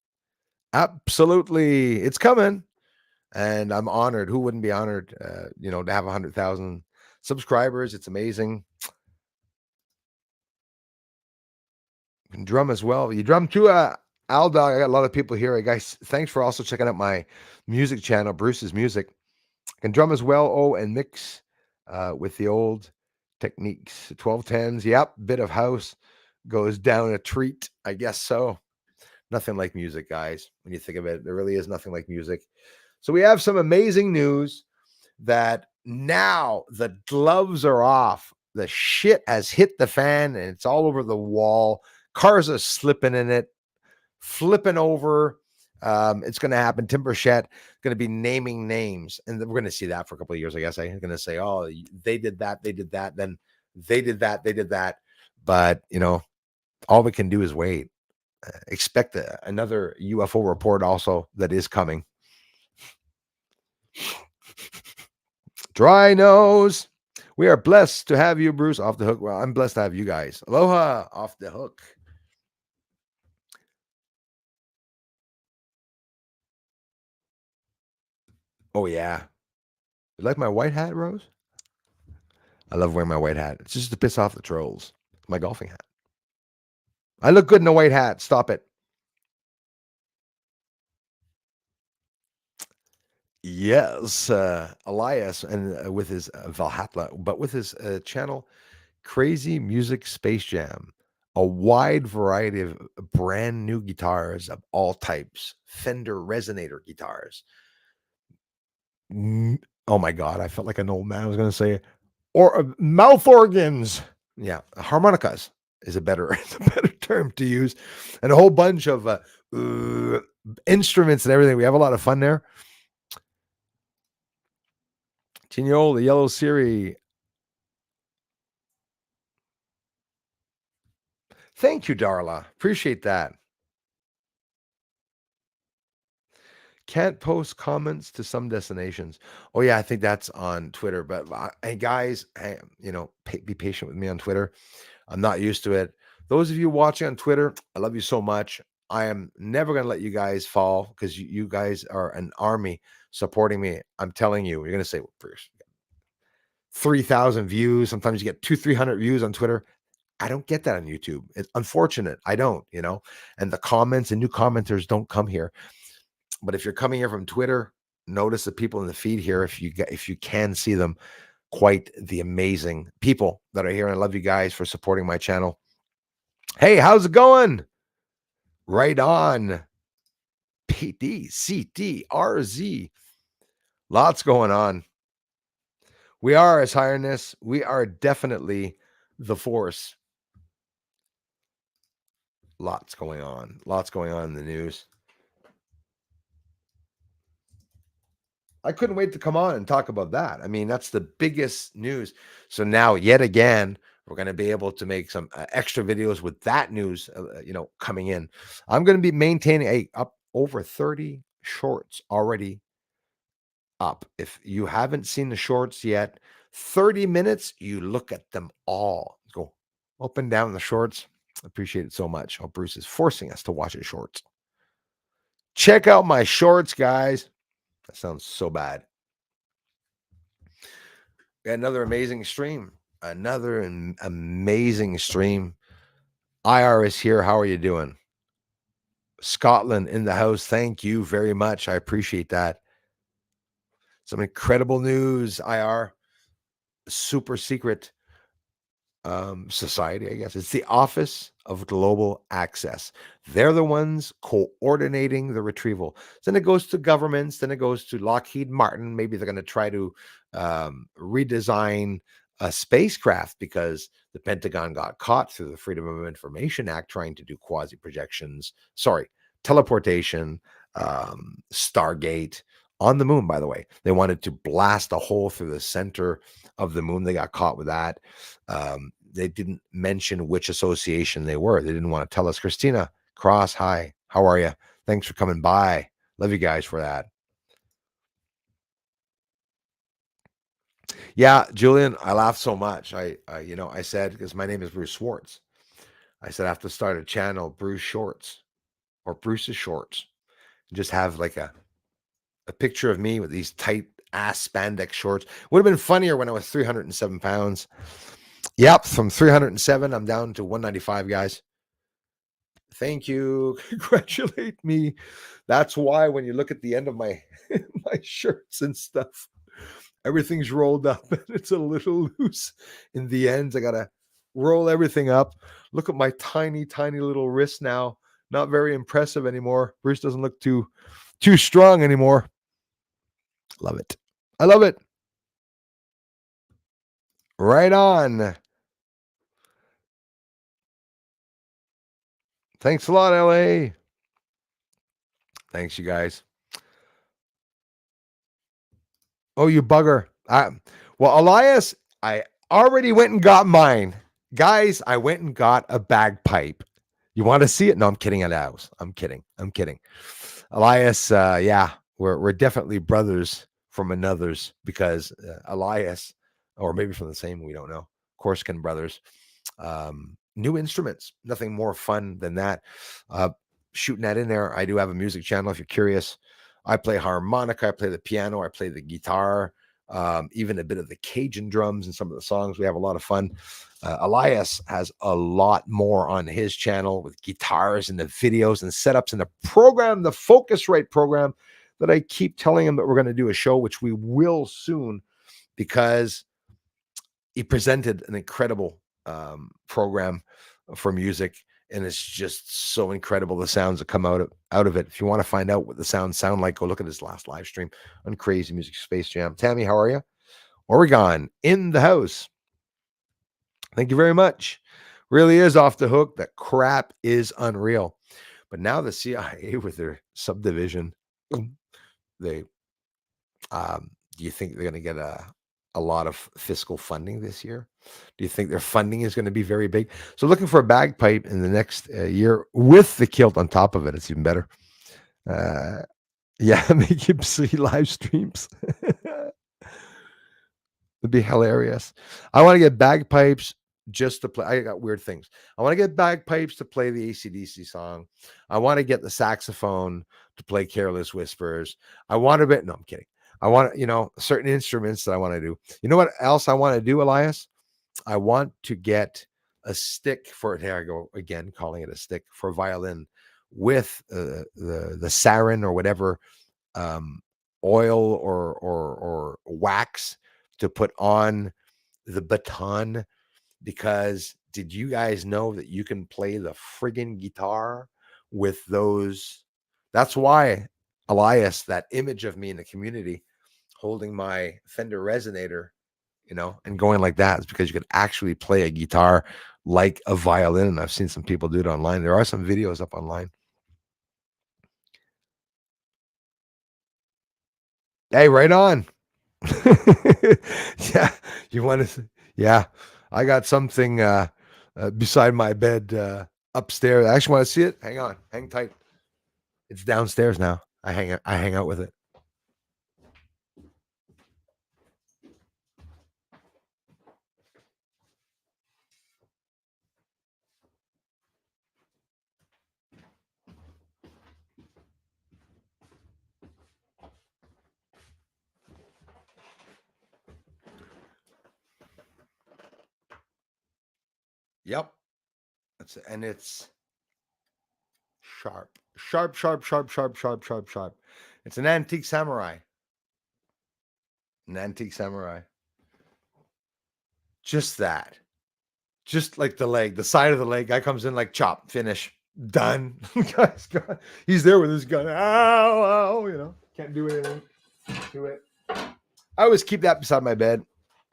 S1: Absolutely. It's coming. And I'm honored. Who wouldn't be honored, to have 100,000 subscribers? It's amazing. You can drum as well. You drum too, Al Dog. I got a lot of people here. Hey, guys, thanks for also checking out my music channel, Bruce's Music. I can drum as well, and mix with the old techniques. 1210s, yep, bit of house, goes down a treat. I guess so. Nothing like music, guys. When you think of it, there really is nothing like music. So we have some amazing news that now the gloves are off. The shit has hit the fan and it's all over the wall. Cars are slipping in it, flipping over. It's going to happen. Tim Burchet going to be naming names, and we're going to see that for a couple of years. I guess I'm going to say, "Oh, they did that, then they did that." But all we can do is wait. Expect another UFO report also that is coming. Dry nose. We are blessed to have you, Bruce, off the hook. Well, I'm blessed to have you guys. Aloha, off the hook. Oh, yeah. You like my white hat, Rose? I love wearing my white hat. It's just to piss off the trolls. My golfing hat. I look good in a white hat. Stop it. Yes, Elias, and with his Valhalla, but with his channel, Crazy Music Space Jam, a wide variety of brand new guitars of all types, Fender resonator guitars. Oh my God, I felt like an old man. I was going to say, or mouth organs. Yeah, harmonicas is a better term to use, and a whole bunch of instruments and everything. We have a lot of fun there. Tignol, the Yellow Siri. Thank you, Darla. Appreciate that. Can't post comments to some destinations. Oh yeah, I think that's on Twitter. But hey, guys, be patient with me on Twitter. I'm not used to it. Those of you watching on Twitter, I love you so much. I am never going to let you guys fall because you guys are an army supporting me. I'm telling you, you're going to say, well, Bruce, 3,000 views. Sometimes you get 200-300 views on Twitter. I don't get that on YouTube. It's unfortunate. I don't, and the comments and new commenters don't come here. But if you're coming here from Twitter, notice the people in the feed here. If you can see them, quite the amazing people that are here. And I love you guys for supporting my channel. Hey, how's it going? Right on. PDCTRZ. Lots going on. We are, His Highness. We are definitely the force. Lots going on. Lots going on in the news. I couldn't wait to come on and talk about that. I mean, that's the biggest news. So now, yet again, we're going to be able to make some extra videos with that news, coming in. I'm going to be maintaining up over 30 shorts already up. If you haven't seen the shorts yet, 30 minutes, you look at them all. Go up and down the shorts. I appreciate it so much. Oh, Bruce is forcing us to watch his shorts. Check out my shorts, guys. That sounds so bad. Another amazing stream. Another amazing stream. IR is here. How are you doing? Scotland in the house. Thank you very much. I appreciate that. Some incredible news, IR. Super secret society, I guess. It's the Office of Global Access. They're the ones coordinating the retrieval. Then it goes to governments. Then it goes to Lockheed Martin. Maybe they're going to try to redesign a spacecraft because the Pentagon got caught through the Freedom of Information Act trying to do teleportation, Stargate on the moon, by the way. They wanted to blast a hole through the center of the moon. They got caught with that. They didn't mention which association they were. They didn't want to tell us. Christina Cross, hi. How are you? Thanks for coming by. Love you guys for that. Yeah, Julian, I laughed so much. I said, because my name is Bruce Schwartz, I said I have to start a channel, Bruce Shorts, or Bruce's Shorts. Just have like a picture of me with these tight ass spandex shorts. Would have been funnier when I was 307 pounds. Yep, from 307, I'm down to 195, guys. Thank you. Congratulate me. That's why when you look at the end of my my shirts and stuff, everything's rolled up and it's a little loose in the ends. I gotta roll everything up. Look at my tiny, tiny little wrist now. Not very impressive anymore. Bruce doesn't look too strong anymore. Love it. I love it. Right on. Thanks a lot, LA. Thanks, you guys. Oh, you bugger. Well, Elias, I already went and got mine. Guys, I went and got a bagpipe. You want to see it? No, I'm kidding, Elias. I'm kidding. Elias, yeah, we're definitely brothers from another's, because Elias, or maybe from the same, we don't know, Corsican brothers. New instruments, nothing more fun than that. Shooting that in there. I do have a music channel if you're curious. I play harmonica, I play the piano, I play the guitar, even a bit of the Cajun drums in some of the songs. We have a lot of fun. Elias has a lot more on his channel with guitars and the videos and setups and the program, the Focusrite program that I keep telling him that we're going to do a show, which we will soon, because he presented an incredible program for music. And it's just so incredible, the sounds that come out of it. If you want to find out what the sounds sound like, go look at his last live stream on Crazy Music Space Jam. Tammy, how are you? Oregon in the house. Thank you very much. Really is off the hook. That crap is unreal. But now the CIA with their subdivision, they do you think they're going to get a lot of fiscal funding this year? Do you think their funding is going to be very big? So looking for a bagpipe in the next year with the kilt on top of it. It's even better. Yeah, make him see live streams. It'd be hilarious. I want to get bagpipes just to play. I got weird things. I want to get bagpipes to play the AC/DC song. I want to get the saxophone to play Careless Whispers. I want to bet. No, I'm kidding. I want, certain instruments that I want to do. You know what else I want to do, Elias? I want to get a stick for it. Here I go again, calling it a stick for violin with the sarin or whatever oil or wax to put on the baton. Because did you guys know that you can play the friggin' guitar with those? That's why, Elias, that image of me in the community holding my Fender resonator, and going like that is because you could actually play a guitar like a violin. And I've seen some people do it online. There are some videos up online. Hey, right on. Yeah, you want to? Yeah, I got something beside my bed upstairs. I actually want to see it. Hang on, hang tight. It's downstairs now. I hang out with it. Yep. It's sharp. It's an antique samurai. Just that. Just like the leg, the side of the leg. Guy comes in like chop, finish, done. Guy's gone. He's there with his gun. Ow, can't do anything. Do it. I always keep that beside my bed,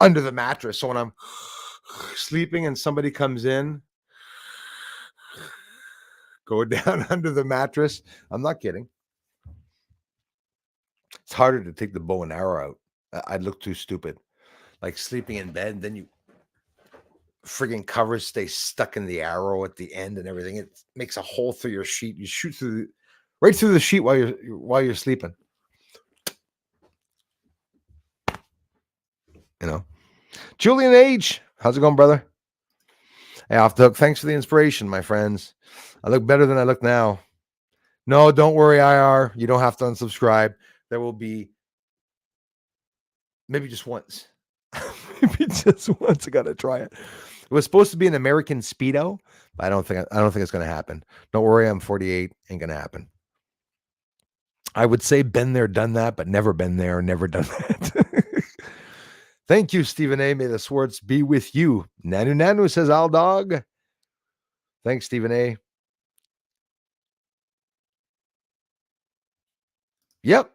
S1: under the mattress. So when I'm sleeping and somebody comes in, go down under the mattress. I'm not kidding. It's harder to take the bow and arrow out. I'd look too stupid. Like sleeping in bed, and then you friggin' covers stay stuck in the arrow at the end and everything. It makes a hole through your sheet. You shoot right through the sheet while you're sleeping. Julian H, how's it going, brother? Hey, off the hook. Thanks for the inspiration, my friends. I look better than I look now. No, don't worry, IR. You don't have to unsubscribe. There will be maybe just once. Maybe just once. I gotta try it. It was supposed to be an American Speedo, but I don't think it's gonna happen. Don't worry, I'm 48. Ain't gonna happen. I would say been there, done that, but never been there, never done that. Thank you, Stephen A. May the swords be with you. Nanu Nanu says, Al Dog. Thanks, Stephen A. Yep.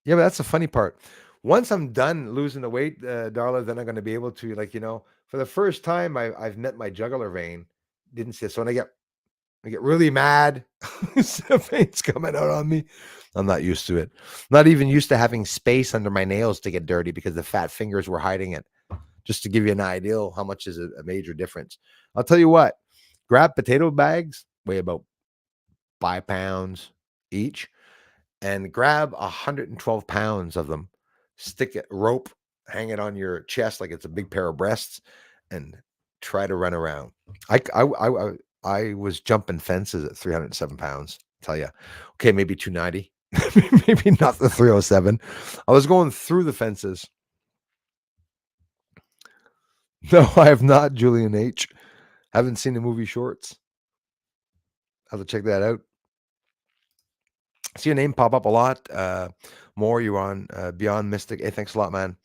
S1: Yeah, but that's the funny part. Once I'm done losing the weight, Darla, then I'm going to be able to, like, for the first time, I've met my jugular vein. Didn't see it. So when I get really mad, the vein's coming out on me. I'm not used to it. Not even used to having space under my nails to get dirty because the fat fingers were hiding it. Just to give you an idea how much is a major difference. I'll tell you what, grab potato bags, weigh about 5 pounds each, and grab 112 pounds of them, stick it rope, hang it on your chest like it's a big pair of breasts, and try to run around. I was jumping fences at 307 pounds. Tell you, okay, maybe 290, maybe not the 307. I was going through the fences. No, I have not, Julian H. Haven't seen the movie Shorts. I'll have to check that out. See your name pop up a lot. More, you're on Beyond Mystic. Hey, thanks a lot, man.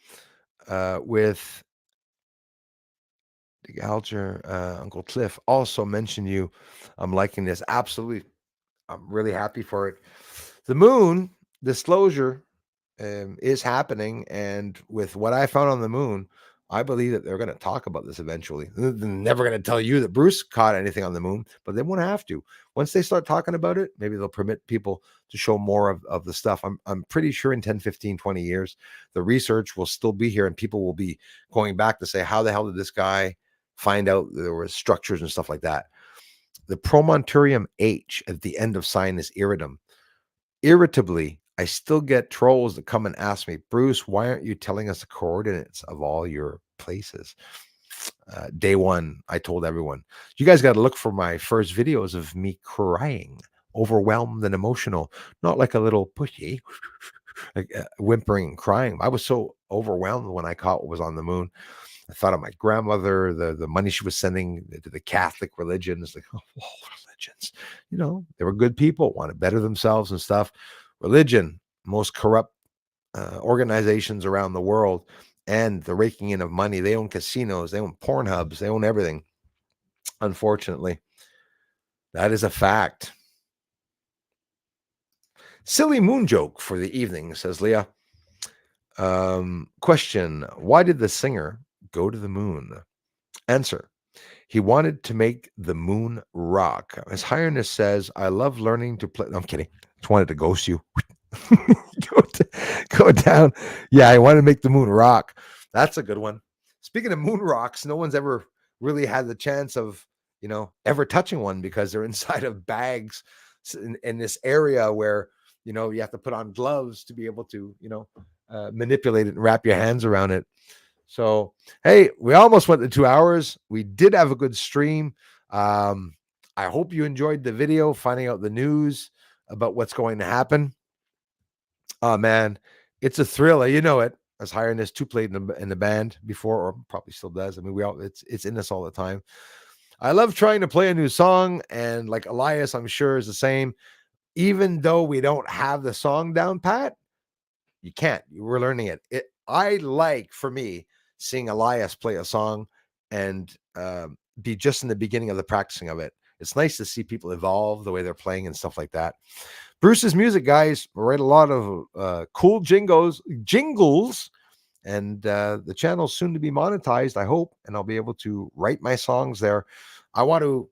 S1: With the Alger, Uncle Cliff also mentioned you. I'm liking this. Absolutely. I'm really happy for it. The moon disclosure is happening. And with what I found on the moon, I believe that they're going to talk about this eventually. They're never going to tell you that Bruce caught anything on the moon, but they won't have to. Once they start talking about it, maybe they'll permit people to show more of the stuff. I'm pretty sure in 10, 15, 20 years, the research will still be here and people will be going back to say, how the hell did this guy find out there were structures and stuff like that? The promontorium H at the end of Sinus Iridium. Irritably, I still get trolls that come and ask me, Bruce, why aren't you telling us the coordinates of all your places? Day one, I told everyone, you guys got to look for my first videos of me crying, overwhelmed and emotional, not like a little pushy, like, whimpering and crying. I was so overwhelmed when I caught what was on the moon. I thought of my grandmother, the money she was sending to the Catholic religion. It's like, oh, religions, they were good people, wanted to better themselves and stuff. Religion, most corrupt organizations around the world, and the raking in of money. They own casinos, they own porn hubs, they own everything. Unfortunately, that is a fact. Silly moon joke for the evening, says Leah. Question: why did the singer go to the moon? Answer: he wanted to make the moon rock. His Highness says, I love learning to play. No, I'm kidding. Just wanted to ghost you. go down. Yeah, I want to make the moon rock. That's a good one. Speaking of moon rocks, no one's ever really had the chance of, ever touching one because they're inside of bags in this area where, you have to put on gloves to be able to, manipulate it and wrap your hands around it. So, hey, we almost went to 2 hours. We did have a good stream. I hope you enjoyed the video, finding out the news about what's going to happen. Oh, man, it's a thriller. You know it. As Highness 2 played in the band before, or probably still does. I mean, it's in us all the time. I love trying to play a new song, and like Elias, I'm sure is the same. Even though we don't have the song down pat, you can't. We're learning it. I like, for me, seeing Elias play a song and be just in the beginning of the practicing of it. It's nice to see people evolve the way they're playing and stuff like that. Bruce's music, guys, write a lot of cool jingles, and the channel's soon to be monetized, I hope, and I'll be able to write my songs there. I want to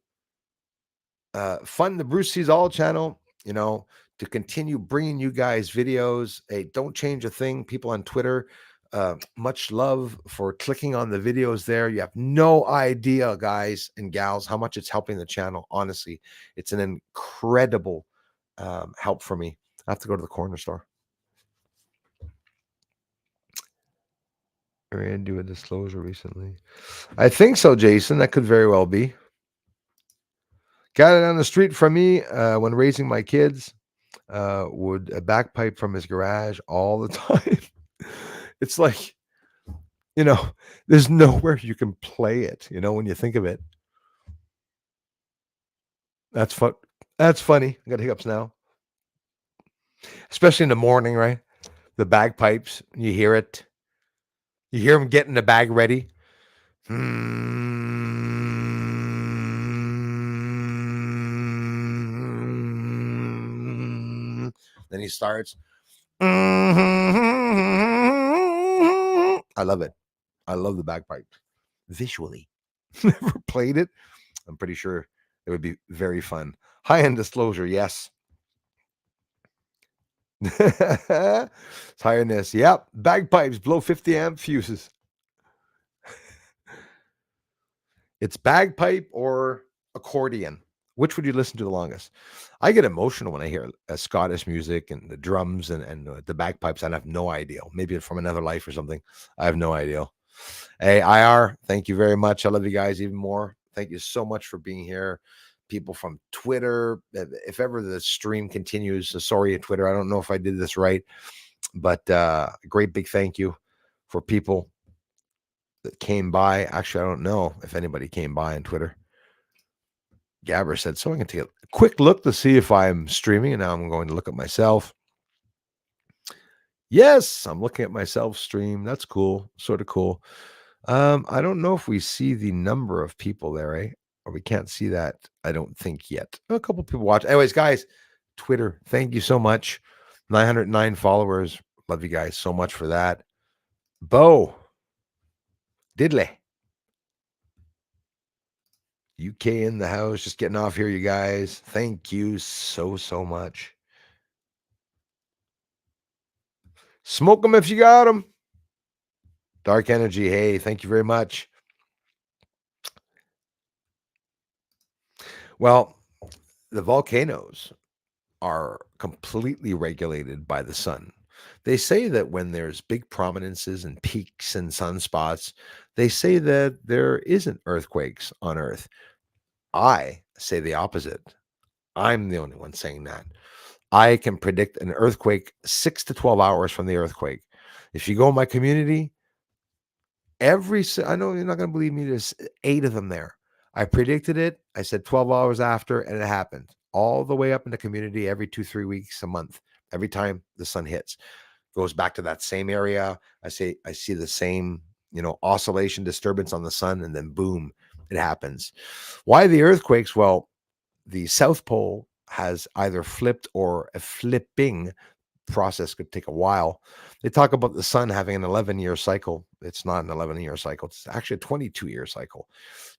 S1: fund the Bruce Sees All channel, to continue bringing you guys videos. Hey, don't change a thing. People on Twitter, much love for clicking on the videos there. You have no idea, guys and gals, how much it's helping the channel. Honestly, it's an incredible help for me. I have to go to the corner store. Ran do a disclosure recently. I think so, Jason. That could very well be. Got it on the street from me when raising my kids. Would a bagpipe from his garage all the time. It's like, there's nowhere you can play it, when you think of it. That's fun. That's funny. I got hiccups now. Especially in the morning, right? The bagpipes, you hear it. You hear him getting the bag ready. Then he starts. I love it. I love the bagpipes visually. Never played it. I'm pretty sure it would be very fun. High-end disclosure, yes. It's high-endness. Yep. Bagpipes blow 50 amp fuses. It's bagpipe or accordion. Which would you listen to the longest? I get emotional when I hear Scottish music and the drums and the bagpipes. I have no idea. Maybe from another life or something. I have no idea. Hey, IR, thank you very much. I love you guys even more. Thank you so much for being here. People from Twitter, if ever the stream continues, sorry, Twitter, I don't know if I did this right, but a great big thank you for people that came by. Actually, I don't know if anybody came by on Twitter. Gabber said, so I'm going to take a quick look to see if I'm streaming, and now I'm going to look at myself. Yes, I'm looking at myself stream. That's cool. Sort of cool. I don't know if we see the number of people there, eh? Or we can't see that, I don't think yet. A couple people watch. Anyways, guys, Twitter, thank you so much. 909 followers. Love you guys so much for that. Bo, Diddley. UK in the house, just getting off here, you guys. Thank you so much. Smoke them if you got them. Dark Energy, hey, thank you very much. Well, the volcanoes are completely regulated by the sun. They say that when there's big prominences and peaks and sunspots, they say that there isn't earthquakes on Earth. I say the opposite. I'm the only one saying that. I can predict an earthquake 6 to 12 hours from the earthquake. If you go in my community, I know you're not going to believe me, there's 8 of them there. I predicted it. I said 12 hours after, and it happened. All the way up in the community every 2-3 weeks, a month. Every time the sun hits, goes back to that same area. I see the same, oscillation disturbance on the sun, and then boom, it happens. Why the earthquakes? Well, the South Pole has either flipped or a flipping process could take a while. They talk about the sun having an 11-year cycle. It's not an 11-year cycle. It's actually a 22-year cycle.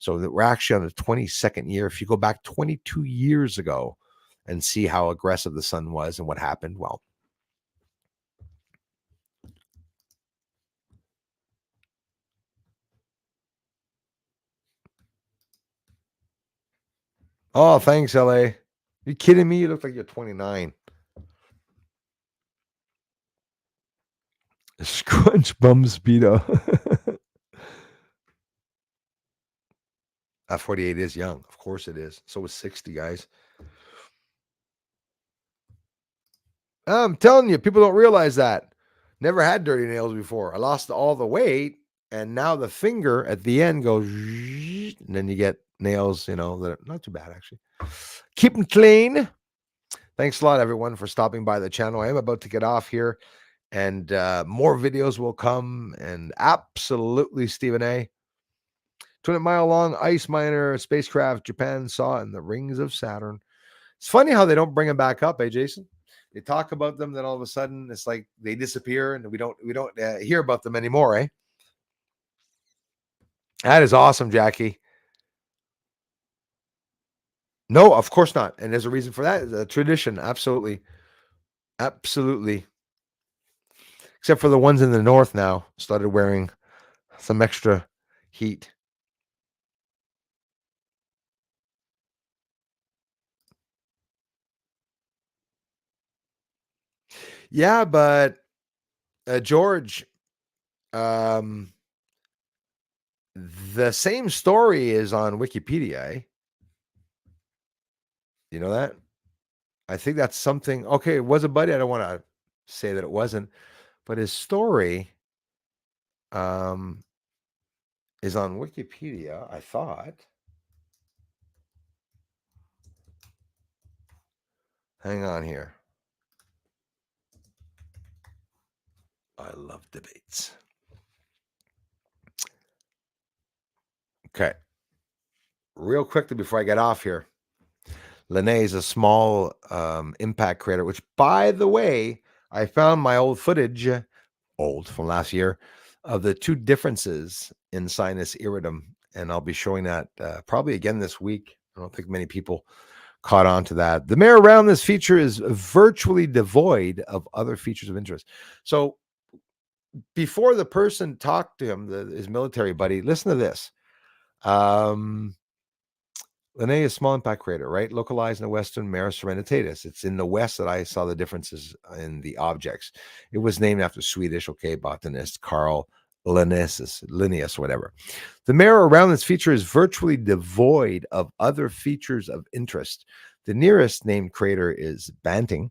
S1: So that we're actually on the 22nd year. If you go back 22 years ago and see how aggressive the sun was and what happened, well, oh, thanks, LA. You kidding me? You look like you're 29. Scrunch bum speedo. 48 is young. Of course it is. So is 60, guys. I'm telling you, people don't realize that. Never had dirty nails before. I lost all the weight, and now the finger at the end goes, and then you get nails, that are not too bad, actually. Keep them clean. Thanks a lot, everyone, for stopping by the channel. I am about to get off here, and more videos will come, and absolutely, Stephen A. 20-mile-long ice miner spacecraft Japan saw in the rings of Saturn. It's funny how they don't bring them back up, Jason? They talk about them, then all of a sudden it's like they disappear, and we don't hear about them anymore, eh? That is awesome, Jackie. No, of course not, and there's a reason for that. The tradition, absolutely, except for the ones in the north now started wearing some extra heat. Yeah, but George, the same story is on Wikipedia, eh? You know that? I think that's something. Okay, it was a buddy. I don't want to say that it wasn't, but his story is on Wikipedia, I thought. Hang on here. I love debates. Okay. Real quickly before I get off here, Linné is a small impact crater, which, by the way, I found my old footage, old from last year, of the two differences in sinus iridum, and I'll be showing that probably again this week. I don't think many people caught on to that. The mare around this feature is virtually devoid of other features of interest. So before the person talked to him, his military buddy, listen to this. Linné is small impact crater, right? Localized in the western Mare Serenitatis. It's in the west that I saw the differences in the objects. It was named after Swedish, botanist Carl Linnaeus, whatever. The mare around this feature is virtually devoid of other features of interest. The nearest named crater is Banting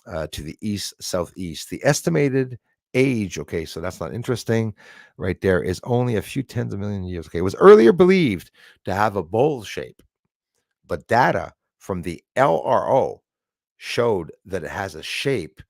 S1: to the east-southeast. The estimated age, so that's not interesting right there, is only a few tens of million years. It was earlier believed to have a bowl shape, but data from the LRO showed that it has a shape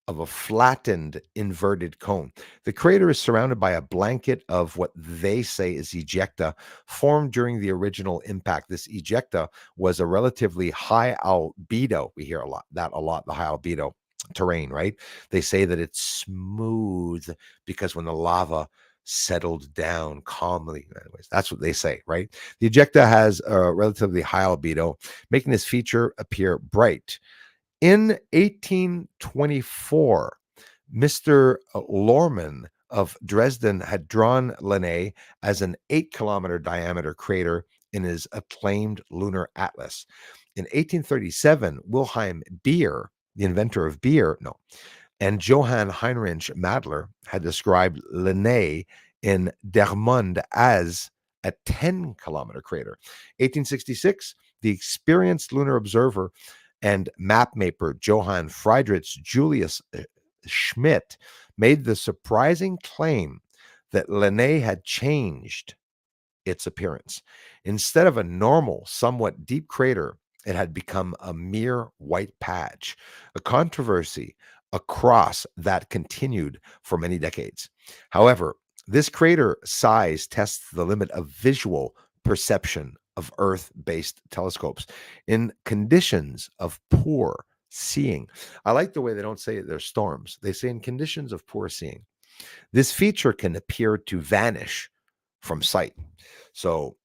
S1: of a flattened inverted cone. The crater is surrounded by a blanket of what they say is ejecta formed during the original impact. This ejecta was a relatively high albedo. We hear a lot, the high albedo terrain, right? They say that it's smooth because when the lava settled down calmly. Anyways, that's what they say, right? The ejecta has a relatively high albedo, making this feature appear bright. In 1824, Mr. Lohrmann of Dresden had drawn Linné as an 8-kilometer diameter crater in his acclaimed lunar atlas. In 1837, Wilhelm Beer, the inventor of beer, and Johann Heinrich Madler had described Linné in Der Mond as a 10-kilometer crater. 1866, the experienced lunar observer and mapmaker Johann Friedrich Julius Schmidt made the surprising claim that Linné had changed its appearance. Instead of a normal, somewhat deep crater, it had become a mere white patch, a controversy across that continued for many decades. However, this crater size tests the limit of visual perception of Earth-based telescopes in conditions of poor seeing. I like the way they don't say there's storms. They say in conditions of poor seeing. This feature can appear to vanish from sight. So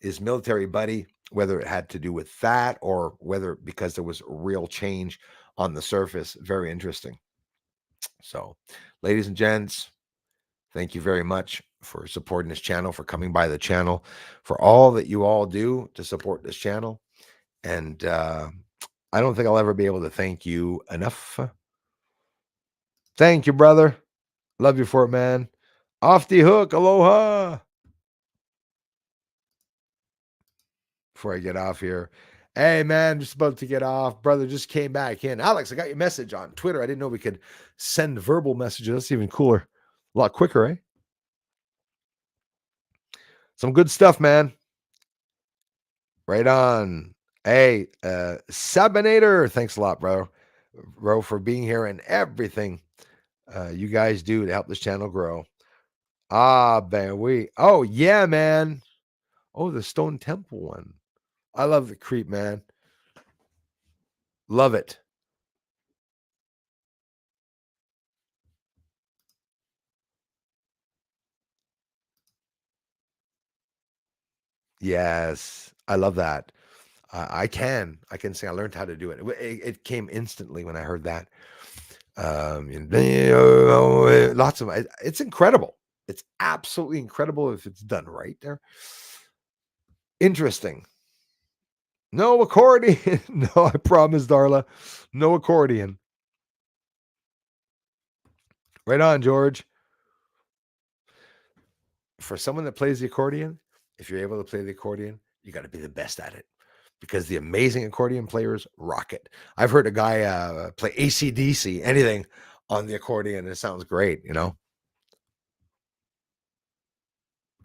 S1: his military buddy, whether it had to do with that or whether because there was real change on the surface, very interesting. So, ladies and gents, thank you very much for supporting this channel, for coming by the channel, for all that you all do to support this channel. And I don't think I'll ever be able to thank you enough. Thank you, brother. Love you for it, man. Off the hook. Aloha. Before I get off here. Hey, man, just about to get off. Brother just came back in. Alex, I got your message on Twitter. I didn't know we could send verbal messages. That's even cooler. A lot quicker, eh? Some good stuff, man. Right on. Hey, Sabinator, thanks a lot, bro, for being here and everything you guys do to help this channel grow. Oh, yeah, man. Oh, the Stone Temple one. I love the creep, man. Love it. Yes, I love that. I can say I learned how to do it. It came instantly when I heard that. Lots of it's incredible. It's absolutely incredible if it's done right there. Interesting. No accordion. No, I promise, Darla. No accordion. Right on, George. For someone that plays the accordion, if you're able to play the accordion, you got to be the best at it because the amazing accordion players rock it. I've heard a guy play AC/DC, anything on the accordion, and it sounds great,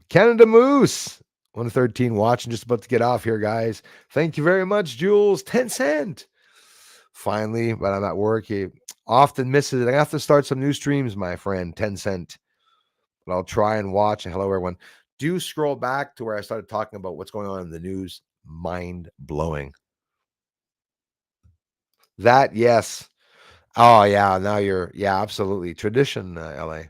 S1: Canada Moose, 113 watching, just about to get off here, guys. Thank you very much, Jules. 10 cent. Finally, but I'm at work. He often misses it. I have to start some new streams, my friend. 10 cent. But I'll try and watch. And hello, everyone. do scroll back to where I started talking about what's going on in the news. Mind blowing. That, yes. Oh, yeah. Now you're, yeah, absolutely. Tradition, LA.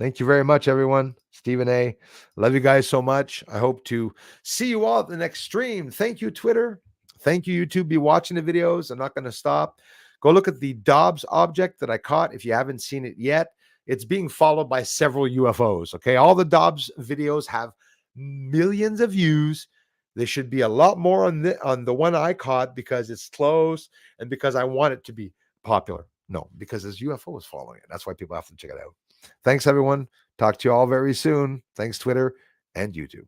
S1: Thank you very much, everyone. Stephen A. Love you guys so much. I hope to see you all at the next stream. Thank you, Twitter. Thank you, YouTube. Be watching the videos. I'm not going to stop. Go look at the Dobbs object that I caught. If you haven't seen it yet, it's being followed by several UFOs. Okay. All the Dobbs videos have millions of views. There should be a lot more on the one I caught because it's close and because I want it to be popular. No, because there's UFOs following it. That's why people have to check it out. Thanks, everyone. Talk to you all very soon. Thanks, Twitter and YouTube.